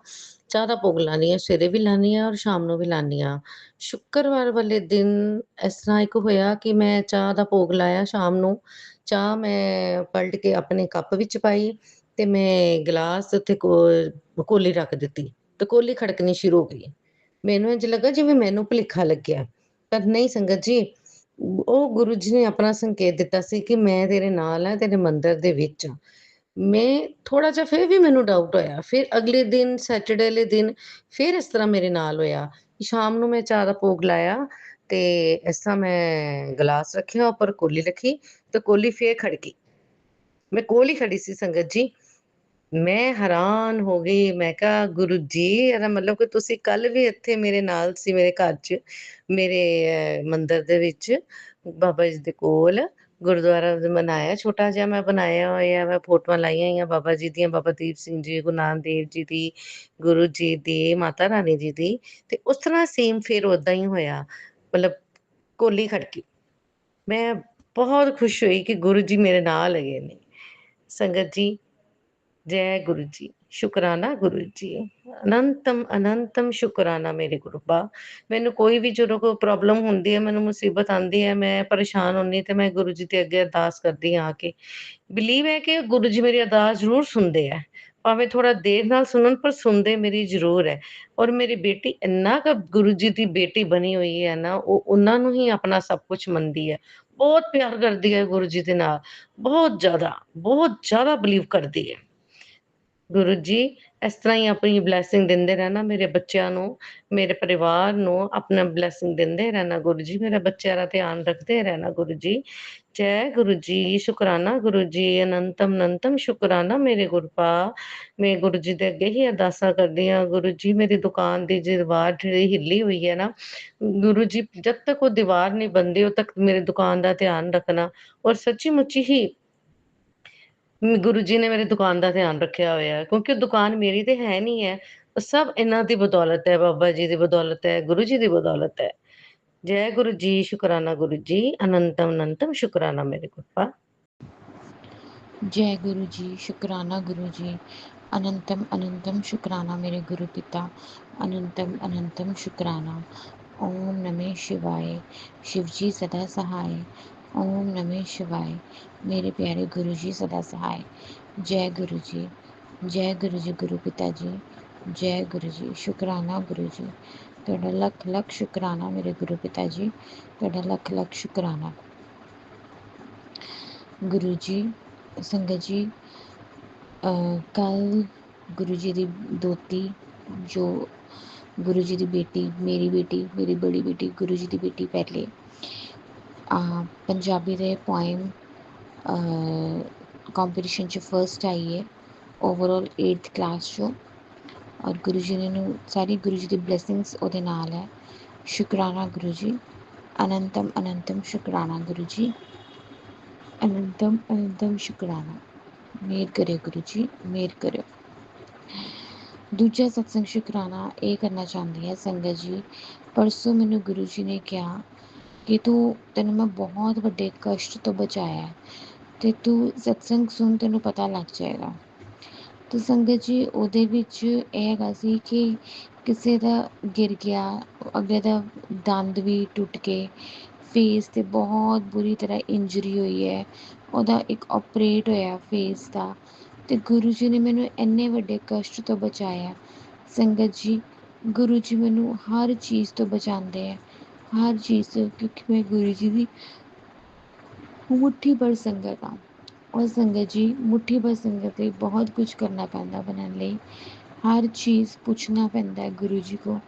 ਚਾਹ ਦਾ ਭੋਗ ਲਾਨੀ ਆ, ਸਵੇਰੇ ਵੀ ਲਾਨੀ ਆ ਔਰ ਸ਼ਾਮ ਨੂੰ ਵੀ ਲਾਨੀ ਆ। ਸ਼ੁੱਕਰਵਾਰ ਵਾਲੇ ਦਿਨ ਇਸ ਤਰ੍ਹਾਂ ਇੱਕ ਹੋਇਆ ਕਿ ਮੈਂ ਚਾਹ ਦਾ ਭੋਗ ਲਾਇਆ ਸ਼ਾਮ ਨੂੰ। ਚਾਹ ਮੈਂ ਪਲਟ ਕੇ ਆਪਣੇ ਕੱਪ ਵਿੱਚ ਪਾਈ ਤੇ ਮੈਂ ਗਲਾਸ ਉੱਤੇ ਕੋਲੀ ਰੱਖ ਦਿੱਤੀ ਤੇ ਕੋਲੀ ਖੜਕਣੀ ਸ਼ੁਰੂ ਹੋ ਗਈ। ਮੈਨੂੰ ਇੰਝ ਲੱਗਾ ਜਿਵੇਂ ਮੈਨੂੰ ਭੁਲੇਖਾ ਲੱਗਿਆ। ਪਰ ਨਹੀਂ ਸੰਗਤ ਜੀ, ਉਹ ਗੁਰੂ ਜੀ ਨੇ ਆਪਣਾ ਸੰਕੇਤ ਦਿੱਤਾ ਸੀ ਕਿ ਮੈਂ ਤੇਰੇ ਨਾਲ ਹਾਂ, ਤੇਰੇ ਮੰਦਿਰ ਦੇ ਵਿੱਚ ਹਾਂ। ਮੈਂ ਥੋੜਾ ਜਿਹਾ ਫਿਰ ਵੀ ਮੈਨੂੰ ਡਾਊਟ ਹੋਇਆ। ਫਿਰ ਅਗਲੇ ਦਿਨ ਸੈਟਰਡੇ ਵਾਲੇ ਦਿਨ ਫਿਰ ਇਸ ਤਰ੍ਹਾਂ ਮੇਰੇ ਨਾਲ ਹੋਇਆ। ਸ਼ਾਮ ਨੂੰ ਮੈਂ ਚਾਹ ਦਾ ਭੋਗ ਲਾਇਆ ਤੇ ਇਸ ਤਰ੍ਹਾਂ ਮੈਂ ਗਲਾਸ ਰੱਖਿਆ, ਉੱਪਰ ਕੋਲੀ ਰੱਖੀ ਤੇ ਕੋਲੀ ਫੇਰ ਖੜਕੀ। ਮੈਂ ਕੋਲ ਹੀ ਖੜੀ ਸੀ ਸੰਗਤ ਜੀ। ਮੈਂ ਹੈਰਾਨ ਹੋ ਗਈ। ਮੈਂ ਕਿਹਾ ਗੁਰੂ ਜੀ, ਇਹਦਾ ਮਤਲਬ ਕਿ ਤੁਸੀਂ ਕੱਲ ਵੀ ਇੱਥੇ ਮੇਰੇ ਨਾਲ ਸੀ, ਮੇਰੇ ਘਰ 'ਚ, ਮੇਰੇ ਮੰਦਿਰ ਦੇ ਵਿੱਚ, ਬਾਬਾ ਜੀ ਦੇ ਕੋਲ ਗੁਰਦੁਆਰਾ ਬਣਾਇਆ, ਛੋਟਾ ਜਿਹਾ ਮੈਂ ਬਣਾਇਆ ਹੋਇਆ ਵਾ, ਫੋਟੋਆਂ ਲਾਈਆਂ ਹੋਈਆਂ ਬਾਬਾ ਜੀ ਦੀਆਂ, ਬਾਬਾ ਦੀਪ ਸਿੰਘ ਜੀ, ਗੁਰੂ ਨਾਨਕ ਦੇਵ ਜੀ ਦੀ, ਗੁਰੂ ਜੀ ਦੀ, ਮਾਤਾ ਰਾਣੀ ਜੀ ਦੀ। ਤੇ ਉਸ ਤਰ੍ਹਾਂ ਸੇਮ ਫਿਰ ਓਦਾਂ ਹੀ ਹੋਇਆ, ਮਤਲਬ ਕੋਲੀ ਖੜਕੀ। ਮੈਂ ਬਹੁਤ ਖੁਸ਼ ਹੋਈ ਕਿ ਗੁਰੂ ਜੀ ਮੇਰੇ ਨਾਲ ਹੈਗੇ ਨੇ। ਸੰਗਤ ਜੀ, जय गुरु जी, शुकराना गुरु जी, अनंतम अनंतम शुकराना मेरे गुरुपा। मैनू कोई भी जो कोई प्रॉब्लम होंदी है, मैनू मुसीबत आंदी है, मैं परेशान होनी ते मैं गुरु जी दे अगे अरदास करदी हाँ आके। बिलीव है कि गुरु जी मेरी अरदास जरूर सुनते हैं, भावें थोड़ा देर नाल सुनन पर सुनते मेरी जरूर है। और मेरी बेटी इन्ना क गुरु जी की बेटी बनी हुई है ना, वो उन्हां नू ही अपना सब कुछ मनदी है, बहुत प्यार करदी है गुरु जी दे नाल, बहुत ज्यादा बिलीव करदी है। ਗੁਰੂ ਜੀ, ਇਸ ਤਰ੍ਹਾਂ ਹੀ ਆਪਣੀ ਬਲੈਸਿੰਗ ਦਿੰਦੇ ਰਹਿਣਾ ਮੇਰੇ ਬੱਚਿਆਂ ਨੂੰ, ਮੇਰੇ ਪਰਿਵਾਰ ਨੂੰ ਆਪਣਾ ਬਲੈਸਿੰਗ ਦਿੰਦੇ ਰਹਿਣਾ ਗੁਰੂ ਜੀ, ਮੇਰੇ ਬੱਚਿਆਂ ਦਾ ਧਿਆਨ ਰੱਖਦੇ ਰਹਿਣਾ ਗੁਰੂ ਜੀ। ਜੈ ਗੁਰੂ ਜੀ, ਸ਼ੁਕਰਾਨਾ ਗੁਰੂ ਜੀ, ਅਨੰਤਮ ਅਨੰਤਮ ਸ਼ੁਕਰਾਨਾ ਮੇਰੇ ਗੁਰਪਾ। ਮੈਂ ਗੁਰੂ ਜੀ ਦੇ ਅੱਗੇ ਹੀ ਅਰਦਾਸਾਂ ਕਰਦੀ ਹਾਂ। ਗੁਰੂ ਜੀ, ਮੇਰੀ ਦੁਕਾਨ ਦੀ ਦੀਵਾਰ ਜਿਹੜੀ ਹਿੱਲੀ ਹੋਈ ਹੈ ਨਾ, ਗੁਰੂ ਜੀ ਜਦ ਤੱਕ ਉਹ ਦੀਵਾਰ ਨਹੀਂ ਬਣਦੀ ਉਦੋਂ ਤੱਕ ਮੇਰੀ ਦੁਕਾਨ ਦਾ ਧਿਆਨ ਰੱਖਣਾ। ਔਰ ਸੱਚੀ ਮੁੱਚੀ ਹੀ ਗੁਰੂ ਜੀ ਨੇ ਮੇਰੀ ਦੁਕਾਨ ਦਾ ਧਿਆਨ ਰੱਖਿਆ ਹੋਇਆ, ਕਿਉਂਕਿ ਉਹ ਦੁਕਾਨ ਮੇਰੀ ਤੇ ਹੈ ਨਹੀਂ ਹੈ, ਉਹ ਸਭ ਇਹਨਾਂ ਦੀ ਬਦੌਲਤ ਹੈ, ਬਾਬਾ ਜੀ ਦੀ ਬਦੌਲਤ ਹੈ, ਗੁਰੂ ਜੀ ਦੀ ਬਦੌਲਤ ਹੈ। ਜੈ ਗੁਰੂ ਜੀ, ਸ਼ੁਕਰਾਨਾ ਗੁਰੂ ਜੀ, ਅਨੰਤਮ ਅਨੰਤਮ ਸ਼ੁਕਰਾਨਾ ਮੇਰੇ ਗੁਰਪਾ। जय गुरु जी, शुक्राना गुरु जी, अनंतम अनंतम शुक्राना मेरे गुरु पिता, अनंतम अनंतम शुक्राना। ओम नमः शिवाय, शिव जी सदा सहाय। ओम नमः शिवाय, मेरे प्यारे गुरु जी सदा सहाय। जय गुरु जी, जय गुरु जी, गुरु पिता जी, जय गुरु जी, शुक्राना गुरु जी, ਤੁਹਾਡਾ ਲੱਖ ਲੱਖ ਸ਼ੁਕਰਾਨਾ ਮੇਰੇ ਗੁਰੂ ਪਿਤਾ ਜੀ, ਤੁਹਾਡਾ ਲੱਖ ਲੱਖ ਸ਼ੁਕਰਾਨਾ। ਗੁਰੂ ਜੀ, ਸੰਗਤ ਜੀ, ਕੱਲ ਗੁਰੂ ਜੀ ਦੀ ਦੋਤੀ ਜੋ ਗੁਰੂ ਜੀ ਦੀ ਬੇਟੀ, ਮੇਰੀ ਬੜੀ ਬੇਟੀ, ਗੁਰੂ ਜੀ ਦੀ ਬੇਟੀ ਪਹਿਲੇ ਪੰਜਾਬੀ ਦੇ ਪੋਇਮ ਕੰਪੀਟੀਸ਼ਨ 'ਚ ਫਸਟ ਆਈ ਹੈ ਓਵਰਆਲ 8th ਕਲਾਸ 'ਚੋਂ। ਔਰ ਗੁਰੂ ਜੀ ਨੇ ਨੂੰ ਸਾਰੀ ਗੁਰੂ ਜੀ ਦੀ ਬਲੈਸਿੰਗਸ ਉਹਦੇ ਨਾਲ ਹੈ। ਸ਼ੁਕਰਾਨਾ ਗੁਰੂ ਜੀ, ਅਨੰਤਮ ਅਨੰਤਮ ਸ਼ੁਕਰਾਨਾ ਗੁਰੂ ਜੀ, ਅਨੰਤਮ ਅਨੰਤਮ ਸ਼ੁਕਰਾਨਾ। ਮਿਹਰ ਕਰਿਓ ਗੁਰੂ ਜੀ, ਮਿਹਰ ਕਰਿਓ। ਦੂਜਾ ਸਤਸੰਗ ਸ਼ੁਕਰਾਨਾ ਇਹ ਕਰਨਾ ਚਾਹੁੰਦੀ ਹੈ ਸੰਗਤ ਜੀ। ਪਰਸੋਂ ਮੈਨੂੰ ਗੁਰੂ ਜੀ ਨੇ ਕਿਹਾ ਕਿ ਤੈਨੂੰ ਮੈਂ ਬਹੁਤ ਵੱਡੇ ਕਸ਼ਟ ਤੋਂ ਬਚਾਇਆ ਤੇ ਤੂੰ ਸਤਸੰਗ ਸੁਣ, ਤੈਨੂੰ ਪਤਾ ਲੱਗ ਜਾਏਗਾ। ਤੇ ਸੰਗਤ ਜੀ ਉਹਦੇ ਵਿੱਚ ਇਹ ਹੈਗਾ ਸੀ ਕਿ ਕਿਸੇ ਦਾ ਗਿਰ ਗਿਆ, ਅੱਗੇ ਦਾ ਦੰਦ ਵੀ ਟੁੱਟ ਕੇ, ਫੇਸ 'ਤੇ ਬਹੁਤ ਬੁਰੀ ਤਰ੍ਹਾਂ ਇੰਜਰੀ ਹੋਈ ਹੈ, ਉਹਦਾ ਇੱਕ ਆਪਰੇਟ ਹੋਇਆ ਫੇਸ ਦਾ। ਤੇ ਗੁਰੂ ਜੀ ਨੇ ਮੈਨੂੰ ਇੰਨੇ ਵੱਡੇ ਕਸ਼ਟ ਤੋਂ ਬਚਾਇਆ। ਸੰਗਤ ਜੀ, ਗੁਰੂ ਜੀ ਮੈਨੂੰ ਹਰ ਚੀਜ਼ ਤੋਂ ਬਚਾਉਂਦੇ ਹੈ, ਹਰ ਚੀਜ਼ ਤੋਂ, ਕਿਉਂਕਿ ਮੈਂ ਗੁਰੂ ਜੀ ਦੀ ਮੁੱਠੀ ਭਰ ਸੰਗਤ ਹਾਂ। ਔਰ ਸੰਗਤ ਜੀ, ਮੁੱਠੀ ਭਰ ਸੰਗਤ ਲਈ ਬਹੁਤ ਕੁਝ ਕਰਨਾ ਪੈਂਦਾ ਬਣਨ ਲਈ, ਹਰ ਚੀਜ਼ ਪੁੱਛਣਾ ਪੈਂਦਾ ਹੈ ਗੁਰੂ ਜੀ ਕੋ।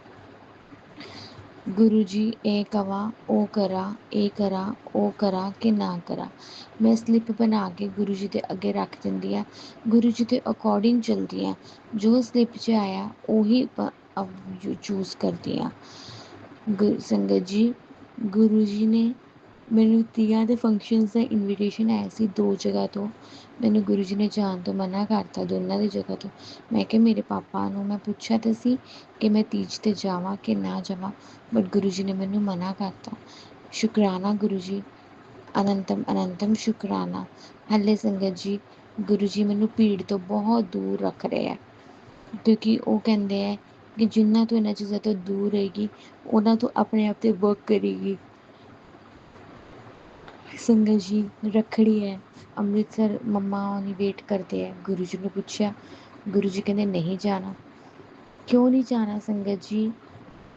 ਗੁਰੂ ਜੀ ਇਹ ਕਵਾਂ, ਉਹ ਕਰਾਂ, ਇਹ ਕਰਾਂ, ਉਹ ਕਰਾਂ ਕਿ ਨਾ ਕਰਾਂ। ਮੈਂ ਸਲਿੱਪ ਬਣਾ ਕੇ ਗੁਰੂ ਜੀ ਦੇ ਅੱਗੇ ਰੱਖ ਦਿੰਦੀ ਹਾਂ, ਗੁਰੂ ਜੀ ਦੇ ਅਕੋਰਡਿੰਗ ਚਲਦੀ ਹਾਂ, ਜੋ ਸਲਿੱਪ 'ਚ ਆਇਆ ਉਹੀ ਚੂਜ਼ ਕਰਦੀ ਹਾਂ। ਸੰਗਤ ਜੀ, ਗੁਰੂ ਜੀ ਨੇ ਮੈਨੂੰ ਤੀਆਂ ਦੇ ਫੰਕਸ਼ਨਸ ਦਾ ਇਨਵੀਟੇਸ਼ਨ ਆਇਆ ਸੀ 2 ਜਗ੍ਹਾ ਤੋਂ। ਮੈਨੂੰ ਗੁਰੂ ਜੀ ਨੇ ਜਾਣ ਤੋਂ ਮਨਾ ਕਰਤਾ ਦੋਨਾਂ ਦੀ ਜਗ੍ਹਾ ਤੋਂ। ਮੈਂ ਕਿਹਾ ਮੇਰੇ ਪਾਪਾ ਨੂੰ ਮੈਂ ਪੁੱਛਿਆ ਤਾਂ ਸੀ ਕਿ ਮੈਂ ਤੀਜ 'ਤੇ ਜਾਵਾਂ ਕਿ ਨਾ ਜਾਵਾਂ, ਬਟ ਗੁਰੂ ਜੀ ਨੇ ਮੈਨੂੰ ਮਨਾ ਕਰਤਾ। ਸ਼ੁਕਰਾਨਾ ਗੁਰੂ ਜੀ, ਅਨੰਤਮ ਅਨੰਤਮ ਸ਼ੁਕਰਾਨਾ। ਹਾਲੇ ਸੰਗਤ ਜੀ, ਗੁਰੂ ਜੀ ਮੈਨੂੰ ਭੀੜ ਤੋਂ ਬਹੁਤ ਦੂਰ ਰੱਖ ਰਹੇ ਆ, ਕਿਉਂਕਿ ਉਹ ਕਹਿੰਦੇ ਹੈ ਕਿ ਜਿੰਨਾ ਤੂੰ ਇਹਨਾਂ ਚੀਜ਼ਾਂ ਤੋਂ ਦੂਰ ਰਹੇਗੀ, ਉਹਨਾਂ ਤੋਂ ਆਪਣੇ ਆਪ 'ਤੇ ਵਰਕ ਕਰੇਗੀ। ਸੰਗਤ ਜੀ, ਰੱਖੜੀ ਹੈ, ਅੰਮ੍ਰਿਤਸਰ ਮੰਮਾ ਹੋਣੀ ਵੇਟ ਕਰਦੇ ਹੈ। ਗੁਰੂ ਜੀ ਨੂੰ ਪੁੱਛਿਆ, ਗੁਰੂ ਜੀ ਕਹਿੰਦੇ ਨਹੀਂ ਜਾਣਾ। ਕਿਉਂ ਨਹੀਂ ਜਾਣਾ ਸੰਗਤ ਜੀ?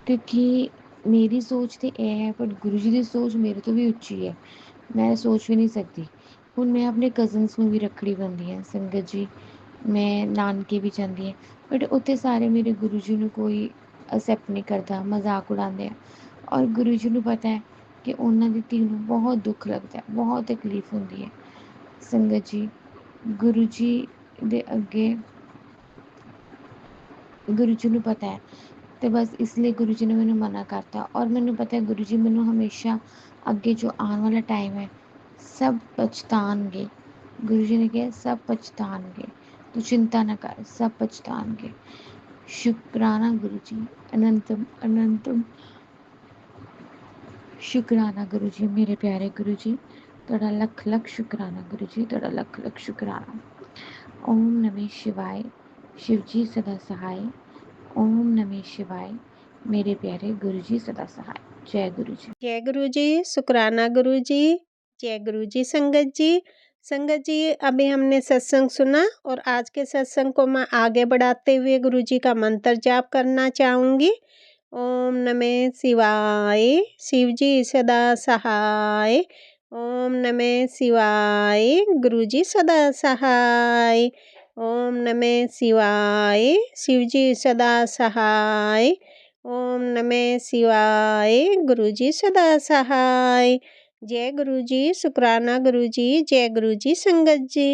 ਕਿਉਂਕਿ ਮੇਰੀ ਸੋਚ ਤਾਂ ਇਹ ਹੈ, ਬਟ ਗੁਰੂ ਜੀ ਦੀ ਸੋਚ ਮੇਰੇ ਤੋਂ ਵੀ ਉੱਚੀ ਹੈ, ਮੈਂ ਸੋਚ ਵੀ ਨਹੀਂ ਸਕਦੀ। ਹੁਣ ਮੈਂ ਆਪਣੇ ਕਜ਼ਨਸ ਨੂੰ ਵੀ ਰੱਖੜੀ ਬੰਨ੍ਹਦੀ ਹਾਂ ਸੰਗਤ ਜੀ, ਮੈਂ ਨਾਨਕੇ ਵੀ ਜਾਂਦੀ ਹਾਂ, ਬਟ ਉੱਥੇ ਸਾਰੇ ਮੇਰੇ ਗੁਰੂ ਜੀ ਨੂੰ ਕੋਈ ਅਸੈਪਟ ਨਹੀਂ ਕਰਦਾ, ਮਜ਼ਾਕ ਉਡਾਉਂਦੇ ਆ। ਔਰ ਗੁਰੂ ਜੀ ਨੂੰ ਪਤਾ ਹੈ ਕਿ ਉਹਨਾਂ ਦੀ ਧੀ ਨੂੰ ਬਹੁਤ ਦੁੱਖ ਲੱਗਦਾ, ਬਹੁਤ ਤਕਲੀਫ ਹੁੰਦੀ ਹੈ। ਸੰਗਤ ਜੀ, ਗੁਰੂ ਜੀ ਦੇ ਅੱਗੇ ਗੁਰੂ ਜੀ ਨੂੰ ਪਤਾ ਹੈ, ਅਤੇ ਬਸ ਇਸ ਲਈ ਗੁਰੂ ਜੀ ਨੇ ਮੈਨੂੰ ਮਨਾ ਕਰਤਾ। ਔਰ ਮੈਨੂੰ ਪਤਾ ਹੈ ਗੁਰੂ ਜੀ ਮੈਨੂੰ ਹਮੇਸ਼ਾ ਅੱਗੇ ਜੋ ਆਉਣ ਵਾਲਾ ਟਾਈਮ ਹੈ ਸਭ ਪਛਤਾਉਣਗੇ। ਗੁਰੂ ਜੀ ਨੇ ਕਿਹਾ ਸਭ ਪਛਤਾਉਣਗੇ, ਤੂੰ ਚਿੰਤਾ ਨਾ ਕਰ, ਸਭ ਪਛਤਾਉਣਗੇ। ਸ਼ੁਕਰਾਨਾ ਗੁਰੂ ਜੀ, ਅਨੰਤਮ ਅਨੰਤਮ ਸ਼ੁਕਰਾਨਾ ਗੁਰੂ ਜੀ, ਮੇਰੇ ਪਿਆਰੇ ਗੁਰੂ ਜੀ, ਤੁਹਾਡਾ ਲੱਖ ਲੱਖ ਸ਼ੁਕਰਾਨਾ ਗੁਰੂ ਜੀ, ਤੁਹਾਡਾ ਲੱਖ ਲੱਖ ਸ਼ੁਕਰਾਨਾ। ਓਮ ਨਮः शिवाय, शिव जी सदा सहाय। ओम नमः शिवाय, मेरे प्यारे गुरु जी सदा सहाय। जय गुरु जी। जय गुरु जी, शुक्राना गुरु जी, जय गुरु जी। संगत जी, संगत जी, अभी हमने सत्संग सुना और आज के सत्संग को मैं आगे बढ़ाते हुए गुरु जी का मंत्र जाप करना चाहूँगी। ओम नमः शिवाय, शिव जी सदा सहाय। ओम नमः शिवाय, गुरु जी सदा सहाय। ओम नमः शिवाय, शिव जी सदा सहाय। ओम नमः शिवाय, गुरु जी सदा सहाय। जय गुरु जी, शुक्राना गुरु जी, जय गुरु जी। संगत जी।